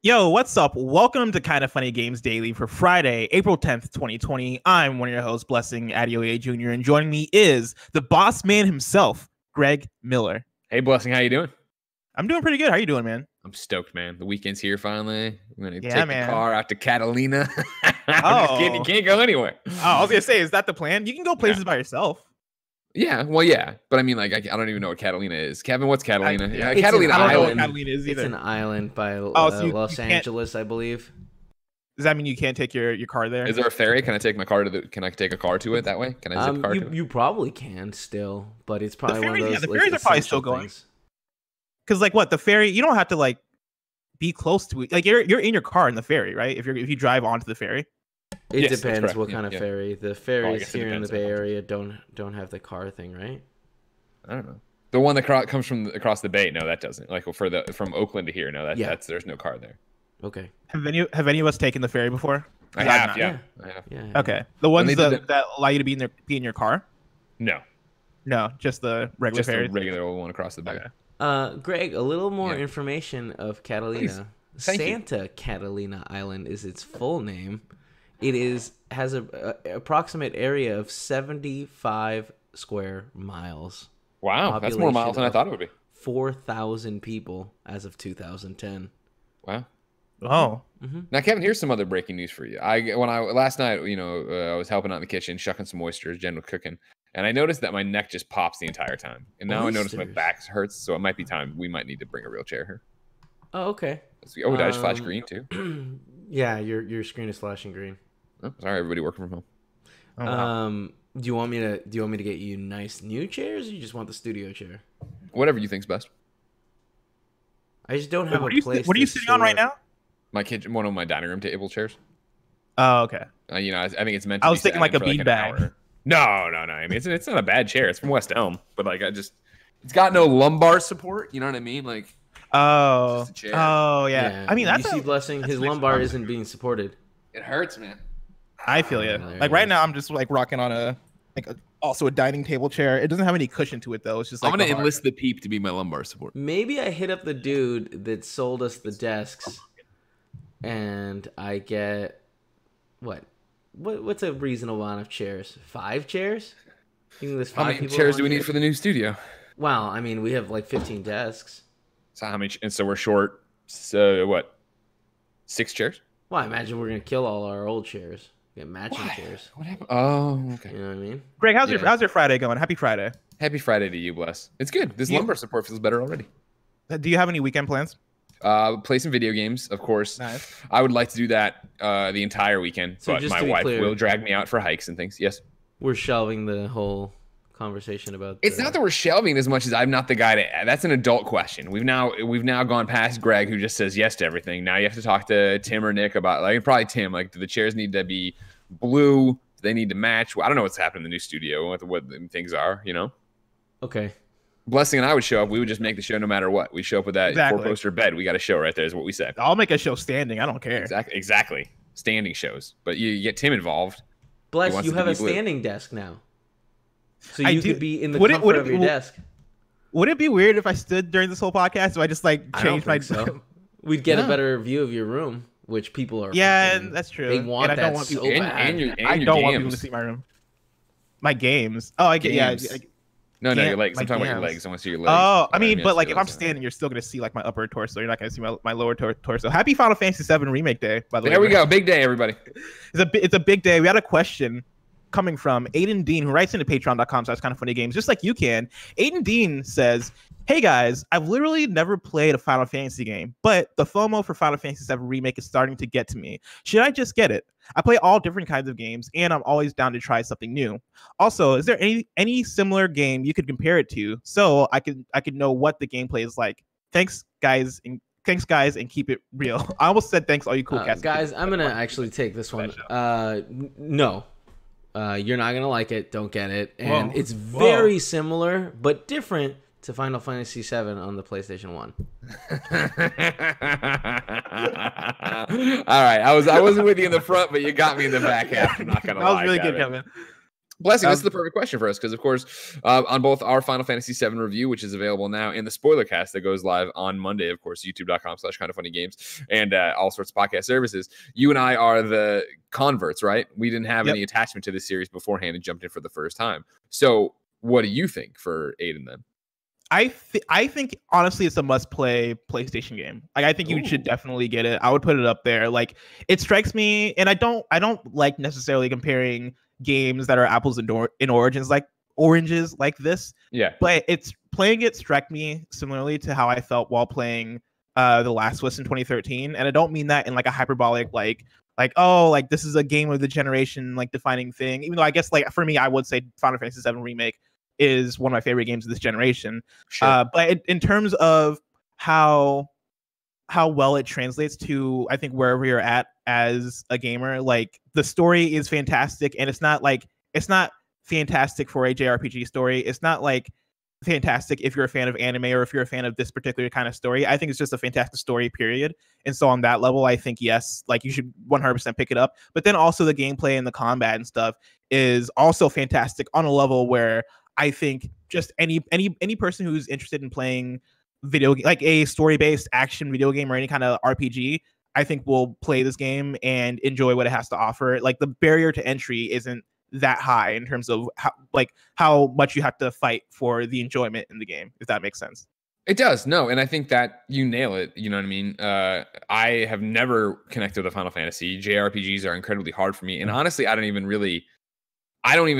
Yo, what's up? Welcome to Kind of Funny Games Daily for Friday, April 10th, 2020. I'm one of your hosts, Blessing Adeoye Jr., and joining me is the boss man himself, Greg Miller. Hey, Blessing, how you doing? I'm doing pretty good. How you doing, man? I'm stoked, man. The weekend's here finally. I'm going to take man. the car out to Catalina. Oh. Just kidding. You can't go anywhere. Oh, I was going to say, is that the plan? You can go places by yourself. Yeah, well, yeah. But I mean, like, I don't even know what Catalina is. Kevin, what's Catalina? Catalina Island. I don't know what Catalina is either. It's an island by so Los Angeles, I believe. Does that mean you can't take your car there? Is there a ferry? Can I take my car Can I take a car to it that way? Can I zip a car to it? You probably can still, but it's probably one of those. The ferries are probably still going. Because, like, what the ferry? You don't have to like be close to it. Like, you're in your car in the ferry, right? If you drive onto the ferry. It depends what kind of ferry. The ferries here in the Bay Area don't have the car thing, right? I don't know. The one that comes from across the bay, no, that doesn't. Like from Oakland to here, no, that's there's no car there. Okay. Have any of us taken the ferry before? I have. Yeah. Okay. The ones that allow you to be in your car? No, just the regular ferry. The regular old one across the bay. Okay. Greg, a little more information of Catalina. Santa Catalina Island is its full name. It has a approximate area of 75 square miles. Wow, that's more miles than I thought it would be. 4,000 people as of 2010. Wow. Oh. Mm-hmm. Now, Kevin, here's some other breaking news for you. Last night, I was helping out in the kitchen, shucking some oysters, general cooking, and I noticed that my neck just pops the entire time. And now I notice my back hurts, so it might be time. We might need to bring a real chair here. Oh, okay. Oh, did I just flash green too? Yeah, your screen is flashing green. Oh, sorry, everybody working from home. Oh, wow. Do you want me to get you nice new chairs, or you just want the studio chair? Whatever you think's best. I just don't have a place. What are you sitting on right now? My kitchen, one of my dining room table chairs. Oh, okay. I think it's meant to. I was thinking like a beanbag. No. I mean, it's not a bad chair. It's from West Elm, but like it's got no lumbar support. You know what I mean? Like. Oh. Just a chair. Oh yeah. I mean, that's you see, Blessing. His lumbar isn't being supported. It hurts, man. I feel you. Like right now, I'm just like rocking on also a dining table chair. It doesn't have any cushion to it though. It's just like I'm gonna enlist the peep to be my lumbar support. Maybe I hit up the dude that sold us the desks, and I get what's a reasonable amount of chairs? 5 chairs? You think there's 5 How many chairs do we need for the new studio? Well, I mean, we have like 15 desks. So how many? And so we're short. So what? 6 chairs? Well, I imagine we're gonna kill all our old chairs. Get matching chairs. What happened? Oh, okay. You know what I mean? Greg, how's your Friday going? Happy Friday. Happy Friday to you, Bless. It's good. This lumbar support feels better already. Do you have any weekend plans? Play some video games, of course. Nice. I would like to do that the entire weekend, So but just my to be wife clear, will drag me out for hikes and things. Yes. We're shelving the whole conversation about. It's not that we're shelving as much as I'm not the guy to. That's an adult question. We've now gone past Greg, who just says yes to everything. Now you have to talk to Tim or Nick about, like, probably Tim. Like, do the chairs need to be blue? Do they need to match? Well, I don't know what's happening in the new studio, what things are, you know? Okay. Blessing and I would show up. We would just make the show no matter what. We show up with that 4-poster bed. We got a show right there is what we said. I'll make a show standing. I don't care. Exactly. Standing shows. But you get Tim involved. Bless, you have a standing desk now. So you could be in the comfort of your desk. Would it be weird if I stood during this whole podcast? So I just like changed my. So. We'd get a better view of your room, which people are. Yeah, that's true. They want that so bad. I don't want people to see my room. My games. Oh, I get No, your legs. I'm talking about your legs. I want to see your legs. Oh, I mean, but like if I'm standing, you're still gonna see like my upper torso. You're not gonna see my lower torso. Happy Final Fantasy VII Remake Day, by the way. There we go. Big day, everybody. It's a big day. We had a question coming from Aidan Dean, who writes into patreon.com/kindoffunnygames, just like you can. Aidan Dean says, "Hey guys, I've literally never played a Final Fantasy game, but the FOMO for Final Fantasy VII Remake is starting to get to me. Should I just get it? I play all different kinds of games, and I'm always down to try something new. Also, is there any similar game you could compare it to, so I could know what the gameplay is like? Thanks, guys, and keep it real." I almost said thanks, all you cool cats. Guys, I'm gonna actually take this one. No. You're not gonna like it. Don't get it. And it's very similar but different to Final Fantasy VII on the PlayStation 1. All right, I wasn't with you in the front, but you got me in the back half. I'm not gonna lie. That was really good, Kevin. Blessing, this is the perfect question for us because, of course, on both our Final Fantasy VII review, which is available now, and the spoiler cast that goes live on Monday, of course, youtube.com/kindoffunnygames and all sorts of podcast services, you and I are the converts, right? We didn't have any attachment to this series beforehand and jumped in for the first time. So what do you think for Aidan then? I think honestly it's a must-play PlayStation game. Like I think you should definitely get it. I would put it up there. Like it strikes me, and I don't like necessarily comparing games that are apples and oranges like this. Yeah. But it's playing it struck me similarly to how I felt while playing The Last of Us in 2013, and I don't mean that in like a hyperbolic like this is a game of the generation like defining thing. Even though I guess like for me I would say Final Fantasy VII Remake is one of my favorite games of this generation. Sure. But in terms of how well it translates to, I think, wherever you're at as a gamer, like the story is fantastic, and it's not fantastic for a JRPG story. It's not like fantastic if you're a fan of anime or if you're a fan of this particular kind of story. I think it's just a fantastic story, period. And so on that level, I think, yes, like you should 100% pick it up. But then also the gameplay and the combat and stuff is also fantastic on a level where I think just any person who's interested in playing like a story-based action video game or any kind of RPG, I think will play this game and enjoy what it has to offer. Like the barrier to entry isn't that high in terms of how much you have to fight for the enjoyment in the game, if that makes sense. It does. No, and I think that you nail it. You know what I mean? I have never connected with a Final Fantasy. JRPGs are incredibly hard for me. And honestly, I don't even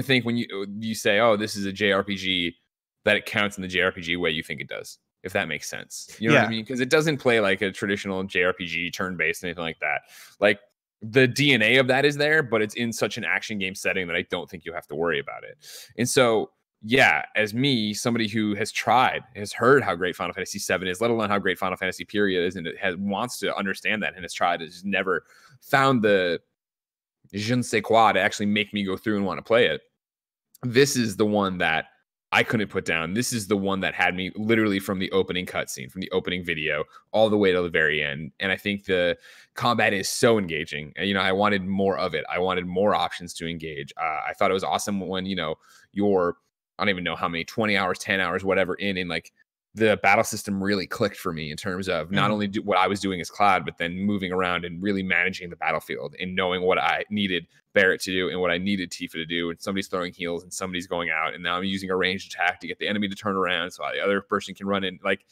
think when you say, oh, this is a JRPG, that it counts in the JRPG way you think it does, if that makes sense. You know what I mean? Because it doesn't play like a traditional JRPG turn-based, anything like that. Like the DNA of that is there, but it's in such an action game setting that I don't think you have to worry about it. And so, yeah, as me, somebody who has heard how great Final Fantasy VII is, let alone how great Final Fantasy period is, and wants to understand that and has tried, has never found the je ne sais quoi to actually make me go through and want to play it. This is the one that I couldn't put down. This is the one that had me literally from the opening cutscene, from the opening video, all the way to the very end. And I think the combat is so engaging. And, I wanted more of it. I wanted more options to engage. I thought it was awesome when, you're, I don't even know how many, 20 hours, 10 hours, whatever in like the battle system really clicked for me in terms of not only what I was doing as Cloud, but then moving around and really managing the battlefield and knowing what I needed Barrett to do and what I needed Tifa to do. And somebody's throwing heals and somebody's going out. And now I'm using a ranged attack to get the enemy to turn around so the other person can run in. Like,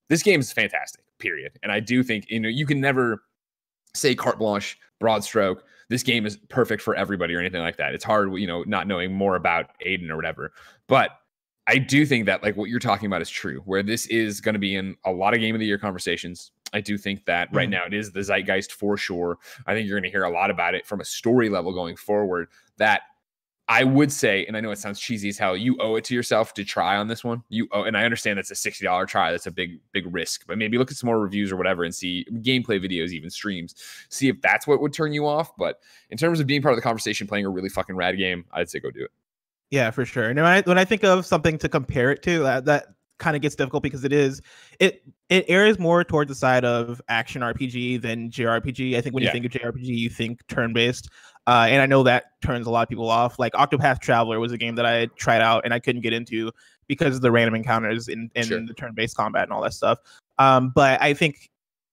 this game is fantastic, period. And I do think, you can never say carte blanche, broad stroke, this game is perfect for everybody or anything like that. It's hard, not knowing more about Aidan or whatever. But I do think that like what you're talking about is true, where this is going to be in a lot of Game of the Year conversations. I do think that right now it is the zeitgeist for sure. I think you're going to hear a lot about it from a story level going forward. That I would say, and I know it sounds cheesy as hell, you owe it to yourself to try on this one. And I understand that's a $60 try. That's a big risk, but maybe look at some more reviews or whatever and see gameplay videos, even streams, see if that's what would turn you off. But in terms of being part of the conversation, playing a really fucking rad game, I'd say go do it. Yeah, for sure. And when I think of something to compare it to, that kind of gets difficult because it errs more towards the side of action RPG than JRPG. I think when you think of JRPG, you think turn-based. And I know that turns a lot of people off. Like Octopath Traveler was a game that I tried out and I couldn't get into because of the random encounters in the turn-based combat and all that stuff. But I think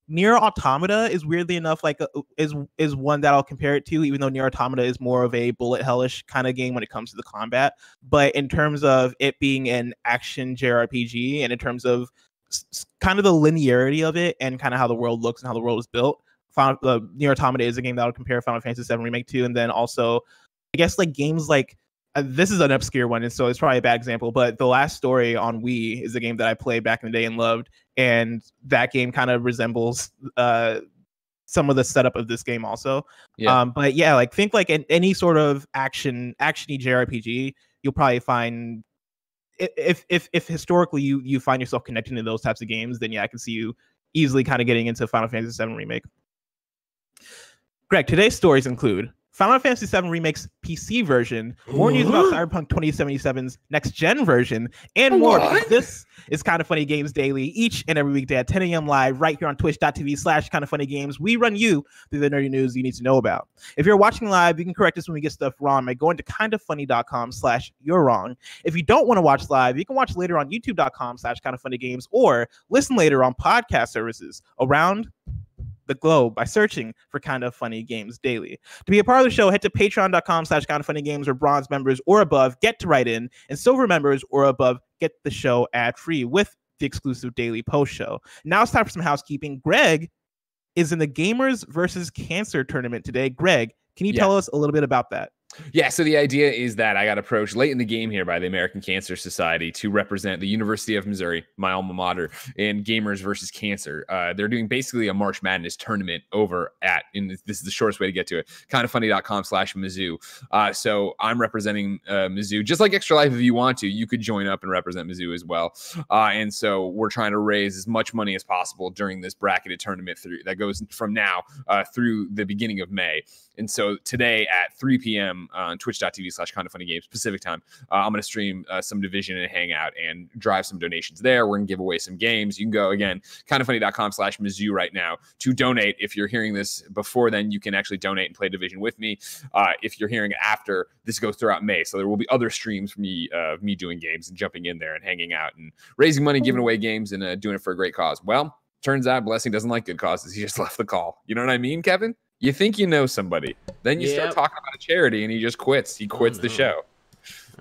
Nier Automata is weirdly enough is one that I'll compare it to, even though Nier Automata is more of a bullet hellish kind of game when it comes to the combat. But in terms of it being an action JRPG and in terms of kind of the linearity of it and kind of how the world looks and how the world is built, Nier Automata is a game that I'll compare Final Fantasy VII Remake to. And then also, I guess like games like this is an obscure one, and so it's probably a bad example, but The Last Story on Wii is a game that I played back in the day and loved, and that game kind of resembles some of the setup of this game also. But yeah, like think like in any sort of actiony JRPG, you'll probably find if historically you find yourself connecting to those types of games, then yeah, I can see you easily kind of getting into Final Fantasy VII Remake. Greg, today's stories include Final Fantasy VII Remake's PC version, more news about Cyberpunk 2077's next-gen version, and more. This is Kind of Funny Games Daily, each and every weekday at 10 a.m. live, right here on twitch.tv/kindoffunnygames. We run you through the nerdy news you need to know about. If you're watching live, you can correct us when we get stuff wrong by going to kindoffunny.com/you're wrong. If you don't want to watch live, you can watch later on youtube.com/kindoffunnygames or listen later on podcast services around the globe by searching for Kind of Funny Games Daily. To be a part of the show, head to patreon.com/kindoffunnygames, where bronze members or above get to write in, and silver members or above get the show ad-free with the exclusive daily post show. Now it's time for some housekeeping. Greg is in the Gamers versus Cancer tournament today. Greg, can you tell us a little bit about that? Yeah, so the idea is that I got approached late in the game here by the American Cancer Society to represent the University of Missouri, my alma mater, in Gamers versus Cancer. They're doing basically a March Madness tournament over at, and this is the shortest way to get to it, kindoffunny.com/Mizzou. So I'm representing Mizzou. Just like Extra Life, if you want to, you could join up and represent Mizzou as well. And so we're trying to raise as much money as possible during this bracketed tournament that goes from now through the beginning of May. And so today at 3 p.m. on twitch.tv/kindoffunnygames Pacific time, I'm going to stream some Division and Hangout and drive some donations there. We're going to give away some games. You can go, again, kindoffunny.com/Mizzou right now to donate. If you're hearing this before then, you can actually donate and play Division with me. If you're hearing it after, this goes throughout May. So there will be other streams from me doing games and jumping in there and hanging out and raising money, giving away games, and doing it for a great cause. Well, turns out Blessing doesn't like good causes. He just left the call. You know what I mean, Kevin? You think you know somebody, then you start talking about a charity and he just quits. He quits the show.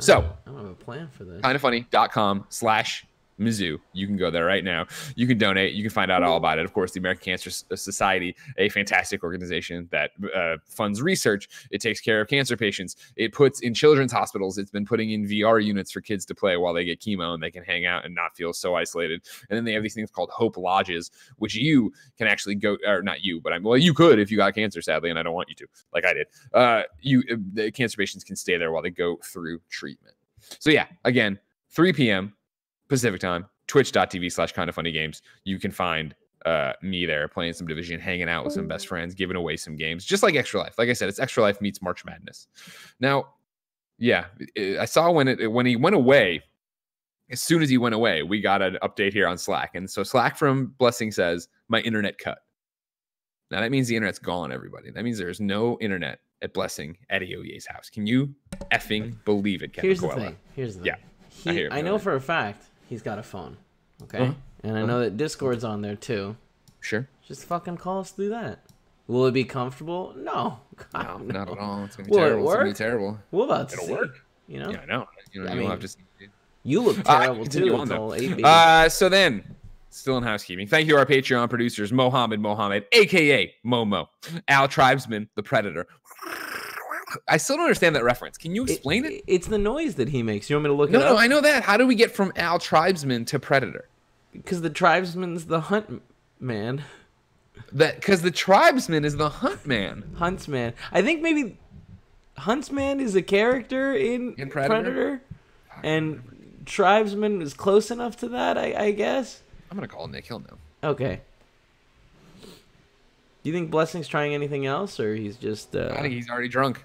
So I don't have a plan for this. kindoffunny.com/Mizzou. You can go there right now. You can donate. You can find out all about it. Of course, the American Cancer Society, a fantastic organization that funds research. It takes care of cancer patients. It puts in children's hospitals. It's been putting in VR units for kids to play while they get chemo and they can hang out and not feel so isolated. And then they have these things called Hope Lodges, which you can actually go, or not you, but you could if you got cancer, sadly, and I don't want you to, like I did. The cancer patients can stay there while they go through treatment. So yeah, again, 3 p.m. Pacific time, twitch.tv/kindoffunnygames. You can find me there playing some Division, hanging out with some best friends, giving away some games, just like Extra Life. Like I said, it's Extra Life meets March Madness. Now, yeah, I saw when he went away, as soon as he went away, we got an update here on Slack. And so Slack from Blessing says, my internet cut. Now that means the internet's gone, everybody. That means there's no internet at Blessing at Aoye's house. Can you effing believe it, Kevin? Here's the thing. Yeah. I know for a fact he's got a phone. Okay? And I know that Discord's on there too. Sure. Just fucking call us through that. Will it be comfortable? No. God, no, not at all. It's going to be terrible. It's going to be terrible. We'll about to It'll see. work. You know? Yeah, I know. You'll have to see. You look terrible too. It's all 8-bit. So then, still in housekeeping. Thank you to our Patreon producers, Mohammed, a.k.a. Momo, Al Tribesman, the Predator. I still don't understand that reference. Can you explain it? It's the noise that he makes. You want me to look it up? No, I know that. How do we get from Al Tribesman to Predator? Because the Tribesman's the hunt man. Because the Tribesman is the hunt man. Huntsman. I think maybe Huntsman is a character in Predator. And Tribesman is close enough to that, I guess. I'm going to call Nick. He'll know. Okay. Do you think Blessing's trying anything else, or he's just... I think he's already drunk.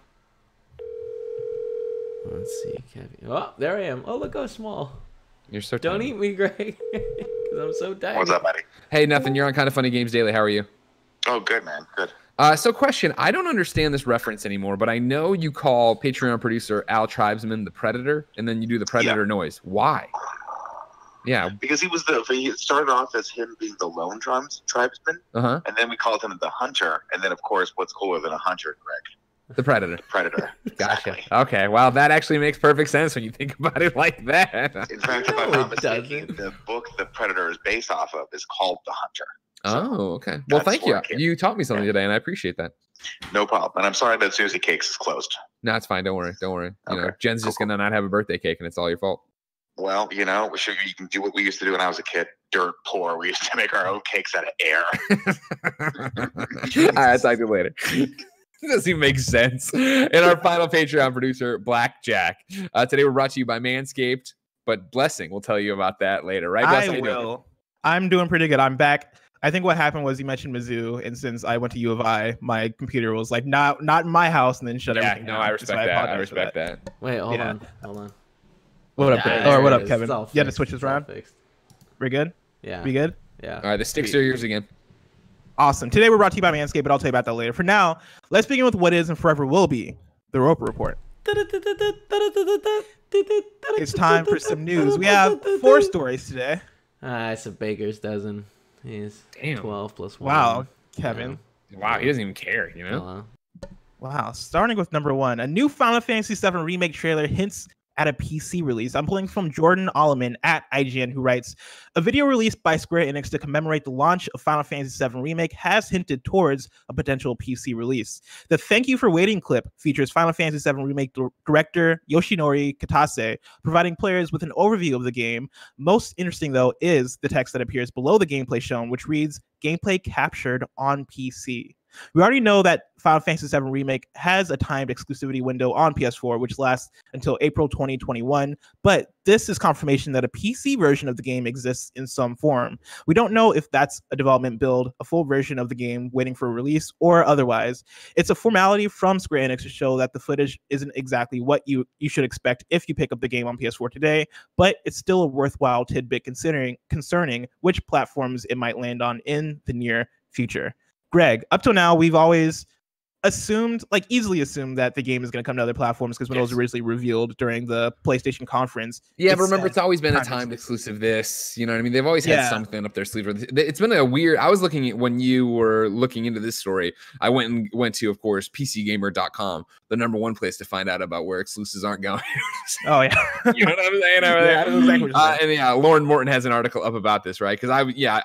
Let's see. Oh, there I am. Oh, look how small. You're so Don't eat me, Greg, because I'm so tired. What's up, buddy? Hey, nothing. You're on Kind of Funny Games Daily. How are you? Oh, good, man. Good. So question, I don't understand this reference anymore, but I know you call Patreon producer Al Tribesman the Predator, and then you do the Predator noise. Why? Yeah. Because he started off as him being the lone tribesman, and then we called him the hunter, and then, of course, what's cooler than a hunter, Greg? The Predator. Predator. Gotcha. Okay. Well, that actually makes perfect sense when you think about it like that. In fact, if I'm not mistaken, the book the Predator is based off of is called The Hunter. Oh, okay. Well, thank you. You taught me something today, and I appreciate that. No problem. And I'm sorry that Susie Cakes is closed. No, it's fine. Don't worry. Don't worry. You know, Jen's just going to not have a birthday cake, and it's all your fault. Well, you know, sure, you can do what we used to do when I was a kid. Dirt poor. We used to make our own cakes out of air. All right. I'll talk to you later. It doesn't even make sense. And our final Patreon producer, Blackjack. Today we're brought to you by Manscaped, but Blessing will tell you about that later, right? Blessing, I will. I'm doing pretty good. I'm back I think what happened was you mentioned Mizzou, and since I went to U of I, my computer was like, not in my house, and then shut everything down. No, I respect that. I respect that. Wait, hold on. What up, Yeah, or what up, is. Kevin? You had to switch this around? We're good? Yeah. We good? Yeah. All right, the sticks are yours again. Awesome. Today we're brought to you by MANSCAPED, but I'll tell you about that later. For now, let's begin with what is and forever will be the Roper Report. It's time for some news. We have 4 stories today. It's a baker's dozen. He's 12 plus 1. Wow, Kevin. Wow, he doesn't even care, you know? Wow. Starting with number 1, a new Final Fantasy VII Remake trailer hints at a PC release. I'm pulling from Jordan Oloman at IGN, who writes, a video released by Square Enix to commemorate the launch of Final Fantasy VII Remake has hinted towards a potential PC release. The Thank You for Waiting clip features Final Fantasy VII Remake director Yoshinori Kitase providing players with an overview of the game. Most interesting, though, is the text that appears below the gameplay shown, which reads, gameplay captured on PC. We already know that Final Fantasy VII Remake has a timed exclusivity window on PS4, which lasts until April 2021, but this is confirmation that a PC version of the game exists in some form. We don't know if that's a development build, a full version of the game waiting for release, or otherwise. It's a formality from Square Enix to show that the footage isn't exactly what you should expect if you pick up the game on PS4 today, but it's still a worthwhile tidbit concerning which platforms it might land on in the near future. Greg, up till now, we've always easily assumed that the game is going to come to other platforms because when it was originally revealed during the PlayStation conference. Yeah, but remember, it's always been a timed exclusive this, you know what I mean? They've always had something up their sleeve. It's been a weird, I was looking at, when you were looking into this story, I went to, of course, PCGamer.com, the #1 place to find out about where exclusives aren't going. Oh, yeah. You know what I'm saying over there? And yeah, Lauren Morton has an article up about this, right? Because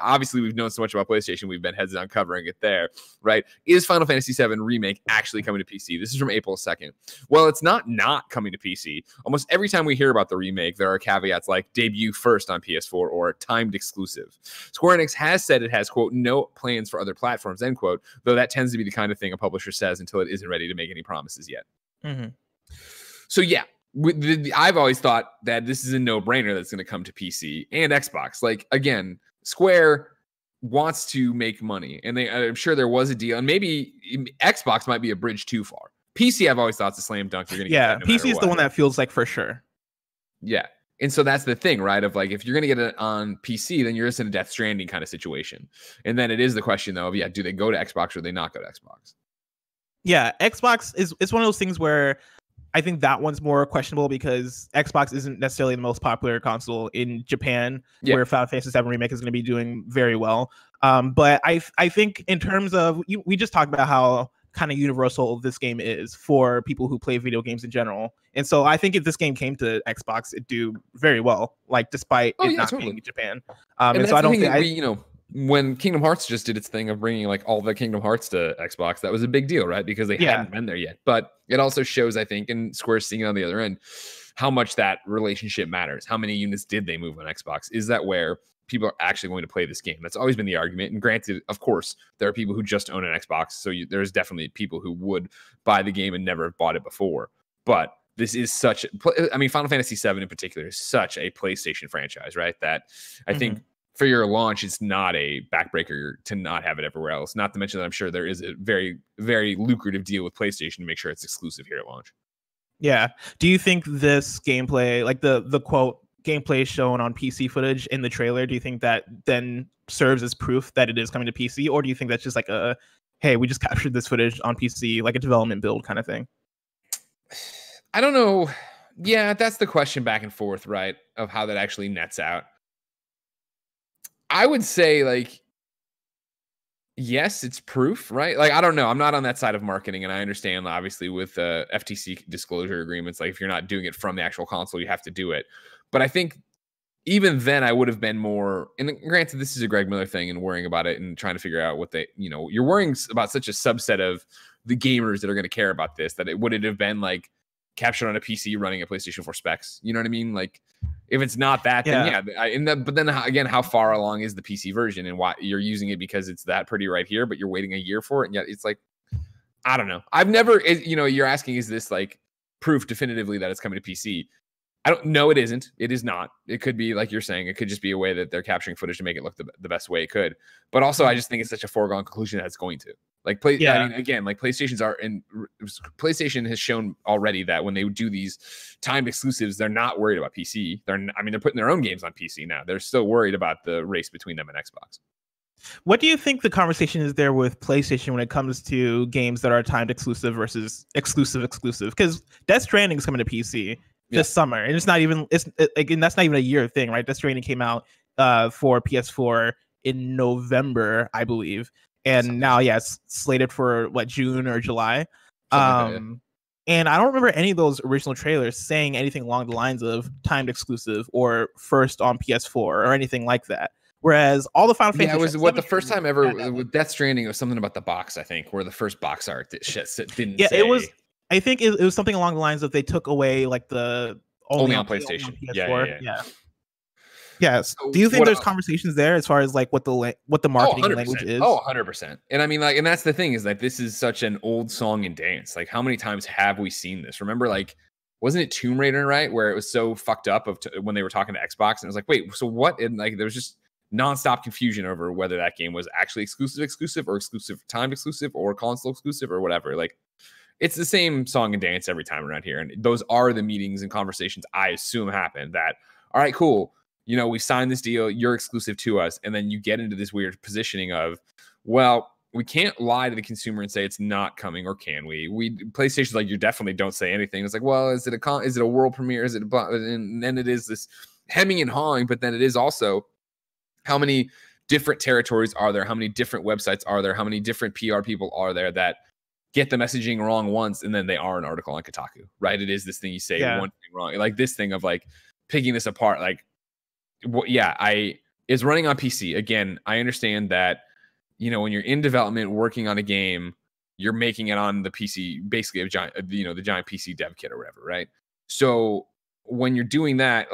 obviously we've known so much about PlayStation, we've been heads down covering it there, right? Is Final Fantasy VII Remake actually coming to PC? This is from April 2nd. Well, it's not coming to PC. Almost every time we hear about the remake, there are caveats like debut first on PS4 or timed exclusive. Square Enix has said it has, quote, no plans for other platforms, end quote, though that tends to be the kind of thing a publisher says until it isn't ready to make any promises yet. Mm-hmm. So yeah, I've always thought that this is a no-brainer that's going to come to PC and Xbox. Like, again, Square wants to make money, and I'm sure there was a deal, and maybe Xbox might be a bridge too far. PC, I've always thought it's a slam dunk. You're gonna get that no PC is the one that feels like for sure. Yeah, and so that's the thing, right? Of like, if you're gonna get it on PC, then you're just in a Death Stranding kind of situation, and then it is the question though of do they go to Xbox or do they not go to Xbox? Yeah, Xbox it's one of those things where I think that one's more questionable because Xbox isn't necessarily the most popular console in Japan, where Final Fantasy VII Remake is going to be doing very well. But I think in terms of, we just talked about how kind of universal this game is for people who play video games in general. And so I think if this game came to Xbox, it'd do very well, like despite it not being in Japan. And so I don't think when Kingdom Hearts just did its thing of bringing like all the Kingdom Hearts to Xbox, that was a big deal, right? Because they hadn't been there yet. But it also shows, I think, and Square's seeing it on the other end, how much that relationship matters. How many units did they move on Xbox? Is that where people are actually going to play this game? That's always been the argument. And granted, of course, there are people who just own an Xbox. So there's definitely people who would buy the game and never have bought it before. But this is Final Fantasy VII in particular is such a PlayStation franchise, right? That I think for your launch, it's not a backbreaker to not have it everywhere else. Not to mention that I'm sure there is a very, very lucrative deal with PlayStation to make sure it's exclusive here at launch. Yeah. Do you think this gameplay, like the quote gameplay shown on PC footage in the trailer, do you think that then serves as proof that it is coming to PC? Or do you think that's just like hey, we just captured this footage on PC, like a development build kind of thing? I don't know. Yeah, that's the question back and forth, right? Of how that actually nets out. I would say, like, yes, it's proof, right? Like, I don't know. I'm not on that side of marketing, and I understand, obviously, with FTC disclosure agreements, like, if you're not doing it from the actual console, you have to do it. But I think even then, I would have been more, and granted, this is a Greg Miller thing and worrying about it and trying to figure out what you're worrying about such a subset of the gamers that are going to care about this, that would it have been, like, captured on a PC running a PlayStation 4 specs? You know what I mean? Like, if it's not that, then but then again, how far along is the PC version, and why you're using it because it's that pretty right here, but you're waiting a year for it, and yet it's like, I don't know. I've never, you're asking, is this like proof definitively that it's coming to PC? I don't know. It isn't. It is not. It could be like you're saying. It could just be a way that they're capturing footage to make it look the best way it could. But also, I just think it's such a foregone conclusion that it's going to. Like I mean, again, like PlayStation has shown already that when they do these timed exclusives, they're not worried about PC. They're putting their own games on PC now. They're still worried about the race between them and Xbox. What do you think the conversation is there with PlayStation when it comes to games that are timed exclusive versus exclusive? Because Death Stranding is coming to PC this summer, and that's not even a year thing, right? Death Stranding came out for PS4 in November, I believe, and now it's slated for June or July. And I don't remember any of those original trailers saying anything along the lines of timed exclusive or first on PS4 or anything like that. Whereas all the Final Fantasy, it was the first time ever with Death Stranding. It was something about the box, I think, where the first box art that didn't. Yeah, it was. I think it was something along the lines of they took away the only on PlayStation. Yeah. So do you think there's conversations there as far as what the marketing language is? 100%. And I mean, and that's the thing is that this is such an old song and dance. Like, how many times have we seen this? Remember, wasn't it Tomb Raider, right? Where it was so fucked up when they were talking to Xbox, and it was like, wait, so what? And there was just nonstop confusion over whether that game was actually exclusive or timed exclusive or console exclusive or whatever. It's the same song and dance every time around here. And those are the meetings and conversations I assume happen that, all right, cool. We signed this deal. You're exclusive to us. And then you get into this weird positioning of, well, we can't lie to the consumer and say it's not coming, or can we? PlayStation's you definitely don't say anything. It's well, is it a world premiere? Is it and then it is this hemming and hawing, but then it is also how many different territories are there? How many different websites are there? How many different PR people are there that get the messaging wrong once and then they are an article on Kotaku, right? It is this thing you say one thing wrong. This thing of picking this apart. It's running on PC. Again, I understand that, when you're in development working on a game, you're making it on the PC, basically the giant PC dev kit or whatever, right? So when you're doing that,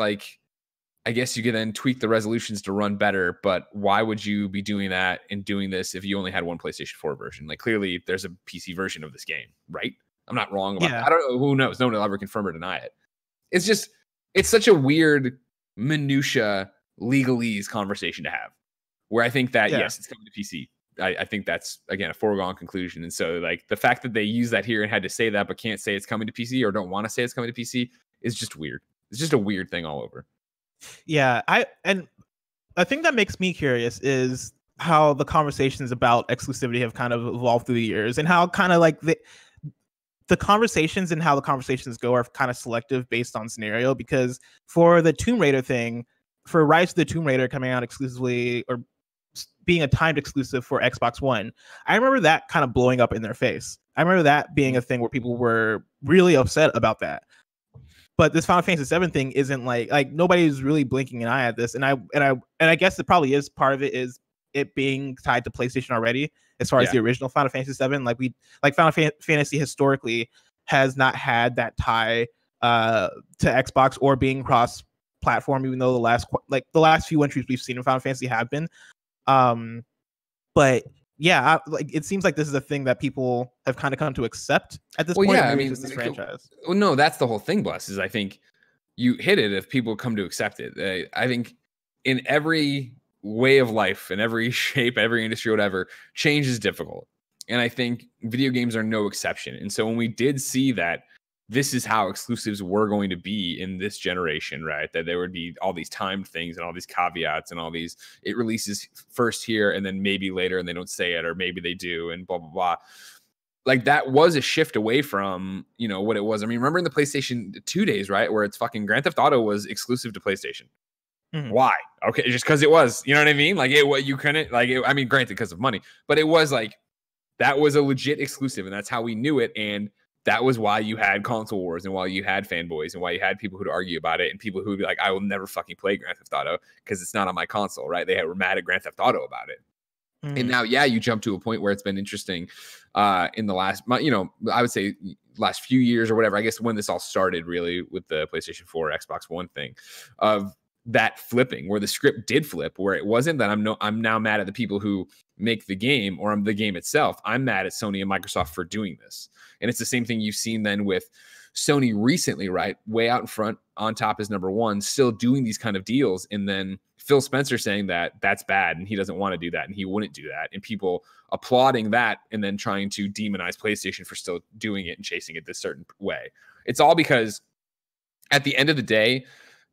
I guess you could then tweak the resolutions to run better, but why would you be doing that and doing this if you only had one PlayStation 4 version? Clearly there's a PC version of this game, right? I'm not wrong about that. I don't know. Who knows? No one will ever confirm or deny it. It's such a weird minutia legalese conversation to have, where I think that, yes, it's coming to PC. I think that's, again, a foregone conclusion. And so the fact that they use that here and had to say that, but can't say it's coming to PC or don't want to say it's coming to PC is just weird. It's just a weird thing all over. Yeah, I think that makes me curious is how the conversations about exclusivity have kind of evolved through the years, and how kind of the conversations and how the conversations go are kind of selective based on scenario. Because for the Tomb Raider thing, for Rise of the Tomb Raider coming out exclusively or being a timed exclusive for Xbox One, I remember that kind of blowing up in their face. I remember that being a thing where people were really upset about that. But this Final Fantasy VII thing isn't nobody's really blinking an eye at this, and I guess it probably is part of it is it being tied to PlayStation already as far as the original Final Fantasy VII. Final Fantasy historically has not had that tie to Xbox or being cross-platform, even though the last few entries we've seen in Final Fantasy have been. But yeah, it seems like this is a thing that people have kind of come to accept at this point. Yeah, this franchise. Well, no, that's the whole thing, Bless, is I think you hit it if people come to accept it. I think in every way of life, in every shape, every industry, whatever, change is difficult. And I think video games are no exception. And so when we did see that this is how exclusives were going to be in this generation, right? That there would be all these timed things and all these caveats and all these, it releases first here and then maybe later and they don't say it, or maybe they do and blah, blah, blah. That was a shift away from, what it was. I mean, remember in the PlayStation 2 days, right? Where it's fucking Grand Theft Auto was exclusive to PlayStation. Mm-hmm. Why? Okay. Just cause it was, you know what I mean? You couldn't granted because of money, but it was that was a legit exclusive and that's how we knew it. And that was why you had console wars and why you had fanboys and why you had people who'd argue about it and people who'd be like, I will never fucking play Grand Theft Auto because it's not on my console, right? They were mad at Grand Theft Auto about it. And now, you jump to a point where it's been interesting in the last, I would say last few years or whatever, I guess when this all started really with the PlayStation 4, Xbox One thing of that flipping, where the script did flip, where it wasn't that I'm now mad at the people who make the game or the game itself. I'm mad at Sony and Microsoft for doing this. And it's the same thing you've seen then with Sony recently, right, way out in front, on top is number one, still doing these kind of deals, and then Phil Spencer saying that that's bad and he doesn't want to do that and he wouldn't do that, and people applauding that and then trying to demonize PlayStation for still doing it and chasing it this certain way. It's all because at the end of the day,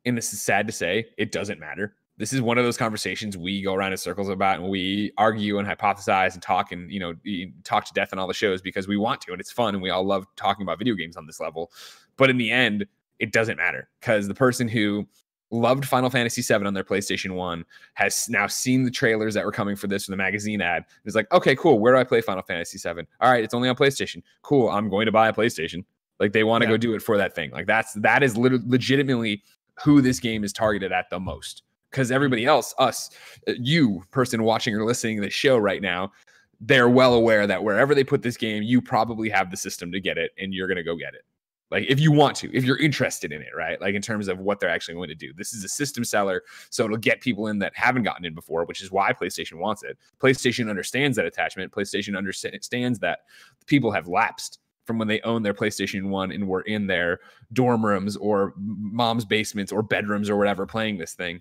and this is sad to say, it doesn't matter. This is one of those conversations we go around in circles about, and we argue and hypothesize and talk, and talk to death on all the shows because we want to, and it's fun, and we all love talking about video games on this level. But in the end, it doesn't matter, because the person who loved Final Fantasy VII on their PlayStation 1 has now seen the trailers that were coming for this from the magazine ad. It's like, okay, cool. Where do I play Final Fantasy VII? All right, it's only on PlayStation. Cool. I'm going to buy a PlayStation. Like, they want to go do it for that thing. Like, that is legitimately who this game is targeted at the most. Because everybody else, us, you, person watching or listening to the show right now, they're well aware that wherever they put this game, you probably have the system to get it, and you're going to go get it. Like, if you want to, if you're interested in it, right? Like, in terms of what they're actually going to do. This is a system seller, so it'll get people in that haven't gotten in before, which is why PlayStation wants it. PlayStation understands that attachment. PlayStation understands that people have lapsed from when they owned their PlayStation 1 and were in their dorm rooms or mom's basements or bedrooms or whatever playing this thing.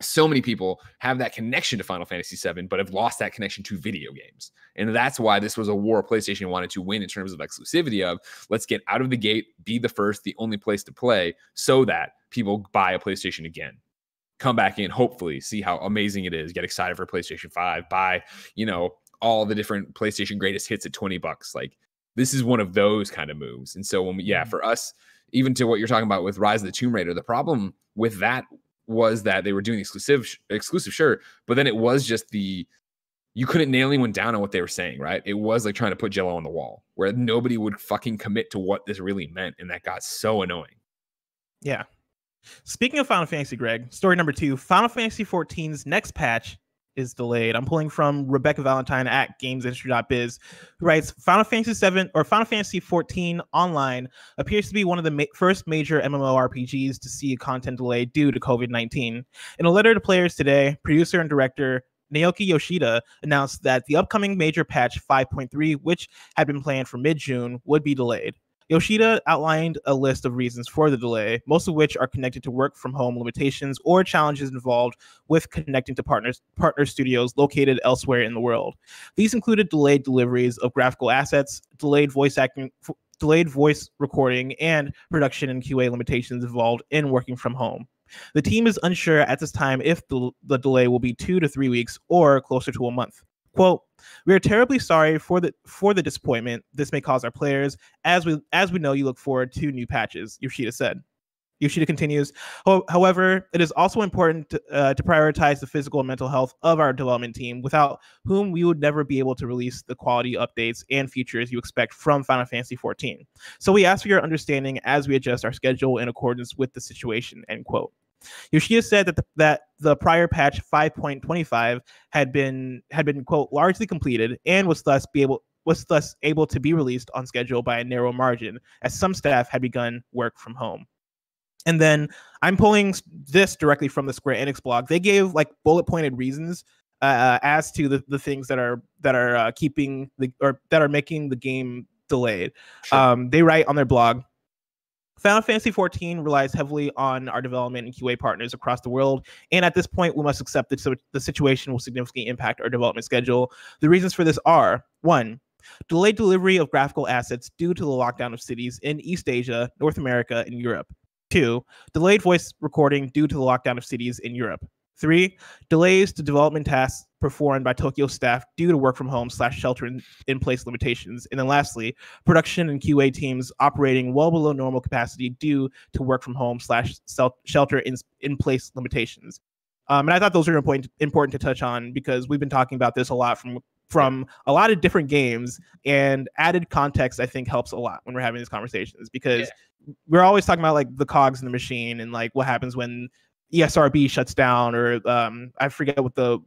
So many people have that connection to Final Fantasy VII, but have lost that connection to video games. And that's why this was a war PlayStation wanted to win in terms of exclusivity of, let's get out of the gate, be the first, the only place to play, so that people buy a PlayStation again. Come back in, hopefully, see how amazing it is, get excited for PlayStation 5, buy, all the different PlayStation greatest hits at $20. Like, this is one of those kind of moves. And so when for us, even to what you're talking about with Rise of the Tomb Raider, the problem with that was that they were doing exclusive, sure, but then it was just you couldn't nail anyone down on what they were saying, right? It was like trying to put Jello on the wall, where nobody would fucking commit to what this really meant, and that got so annoying. Yeah. Speaking of Final Fantasy, Greg, story number 2, Final Fantasy XIV's next patch is delayed. I'm pulling from Rebekah Valentine at GamesRadar.biz, who writes, Final Fantasy VII or Final Fantasy XIV Online appears to be one of the first major MMORPGs to see a content delay due to COVID-19. In a letter to players today, producer and director Naoki Yoshida announced that the upcoming major patch 5.3, which had been planned for mid-June, would be delayed. Yoshida outlined a list of reasons for the delay, most of which are connected to work from home limitations or challenges involved with connecting to partner studios located elsewhere in the world. These included delayed deliveries of graphical assets, delayed voice recording, and production and QA limitations involved in working from home. The team is unsure at this time if the delay will be 2 to 3 weeks or closer to a month. Quote, we are terribly sorry for the disappointment this may cause our players, as we know you look forward to new patches, Yoshida said. Yoshida continues, however, it is also important to prioritize the physical and mental health of our development team, without whom we would never be able to release the quality updates and features you expect from Final Fantasy XIV. So we ask for your understanding as we adjust our schedule in accordance with the situation, end quote. Yoshida said that the prior patch 5.25 had been quote largely completed and was thus able to be released on schedule by a narrow margin, as some staff had begun work from home. And then I'm pulling this directly from the Square Enix blog. They gave like bullet pointed reasons as to the things that are making the game delayed. Sure. They write on their blog, Final Fantasy XIV relies heavily on our development and QA partners across the world, and at this point, we must accept that the situation will significantly impact our development schedule. The reasons for this are, 1, delayed delivery of graphical assets due to the lockdown of cities in East Asia, North America, and Europe. 2, delayed voice recording due to the lockdown of cities in Europe. 3, delays to development tasks performed by Tokyo staff due to work from home / shelter-in-place limitations. And then lastly, production and QA teams operating well below normal capacity due to work from home / shelter-in-place limitations. And I thought those are important to touch on, because we've been talking about this a lot from a lot of different games, and added context, I think, helps a lot when we're having these conversations, because we're always talking about like the cogs in the machine and like what happens when ESRB shuts down, or I forget what the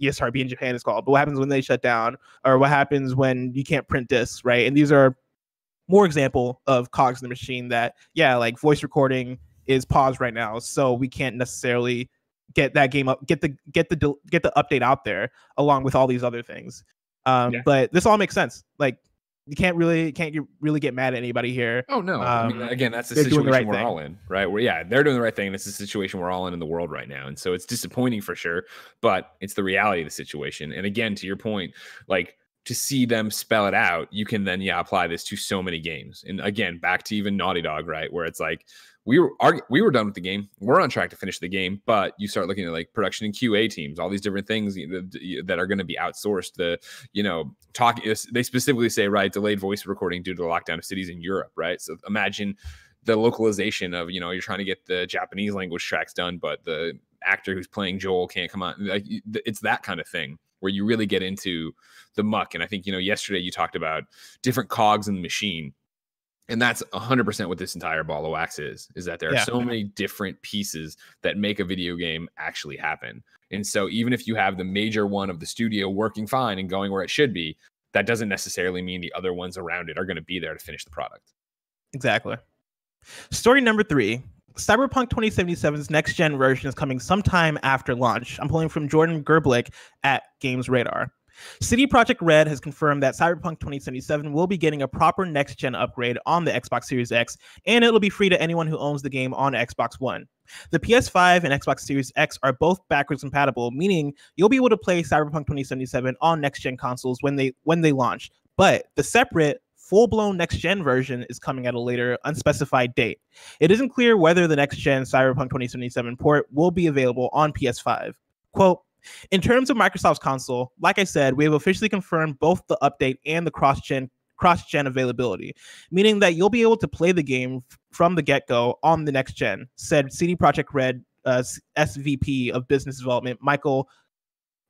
ESRB in Japan is called, but what happens when they shut down, or what happens when you can't print discs, right? And these are more example of cogs in the machine that, like voice recording is paused right now, so we can't necessarily get that game up, get the update out there along with all these other things. But this all makes sense. Like, you can't really get mad at anybody here. Oh no! I mean, again, that's the situation we're all in, right? They're doing the right thing. And it's the situation we're all in the world right now, and so it's disappointing for sure. But it's the reality of the situation. And again, to your point, like to see them spell it out, you can then apply this to so many games. And again, back to even Naughty Dog, right, where it's like we were done with the game, we're on track to finish the game, but you start looking at like production and QA teams, all these different things that are going to be outsourced. They specifically say, right, delayed voice recording due to the lockdown of cities in Europe, right? So imagine the localization of, you're trying to get the Japanese language tracks done, but the actor who's playing Joel can't come on. Like, it's that kind of thing where you really get into the muck. And I think, yesterday you talked about different cogs in the machine. And that's 100% what this entire ball of wax is that there are so many different pieces that make a video game actually happen. And so even if you have the major one of the studio working fine and going where it should be, that doesn't necessarily mean the other ones around it are going to be there to finish the product. Exactly. Story number 3. Cyberpunk 2077's next-gen version is coming sometime after launch. I'm pulling from Jordan Gerblick at GamesRadar. CD Projekt Red has confirmed that Cyberpunk 2077 will be getting a proper next-gen upgrade on the Xbox Series X, and it'll be free to anyone who owns the game on Xbox One. The PS5 and Xbox Series X are both backwards compatible, meaning you'll be able to play Cyberpunk 2077 on next-gen consoles when they launch. But the separate, full-blown next-gen version is coming at a later, unspecified date. It isn't clear whether the next-gen Cyberpunk 2077 port will be available on PS5. Quote, in terms of Microsoft's console, like I said, we have officially confirmed both the update and the cross-gen availability, meaning that you'll be able to play the game from the get-go on the next gen, said CD Projekt Red SVP of Business Development, Michael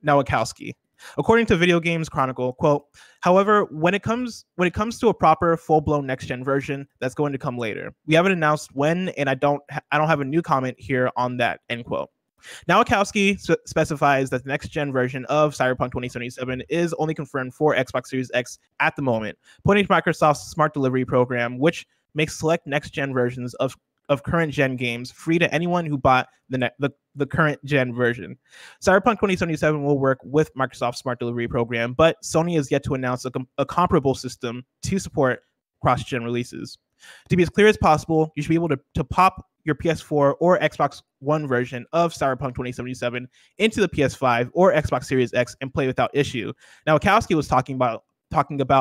Nowakowski. According to Video Games Chronicle, quote, however, when it comes to a proper full-blown next-gen version, that's going to come later. We haven't announced when, and I don't have a new comment here on that, end quote. Nowakowski specifies that the next-gen version of Cyberpunk 2077 is only confirmed for Xbox Series X at the moment, pointing to Microsoft's Smart Delivery program, which makes select next-gen versions of current-gen games free to anyone who bought the current-gen version. Cyberpunk 2077 will work with Microsoft's Smart Delivery program, but Sony has yet to announce a comparable system to support cross-gen releases. To be as clear as possible, you should be able to pop your PS4 or Xbox One version of Cyberpunk 2077 into the PS5 or Xbox Series X and play without issue. Now, Wachowski was talking about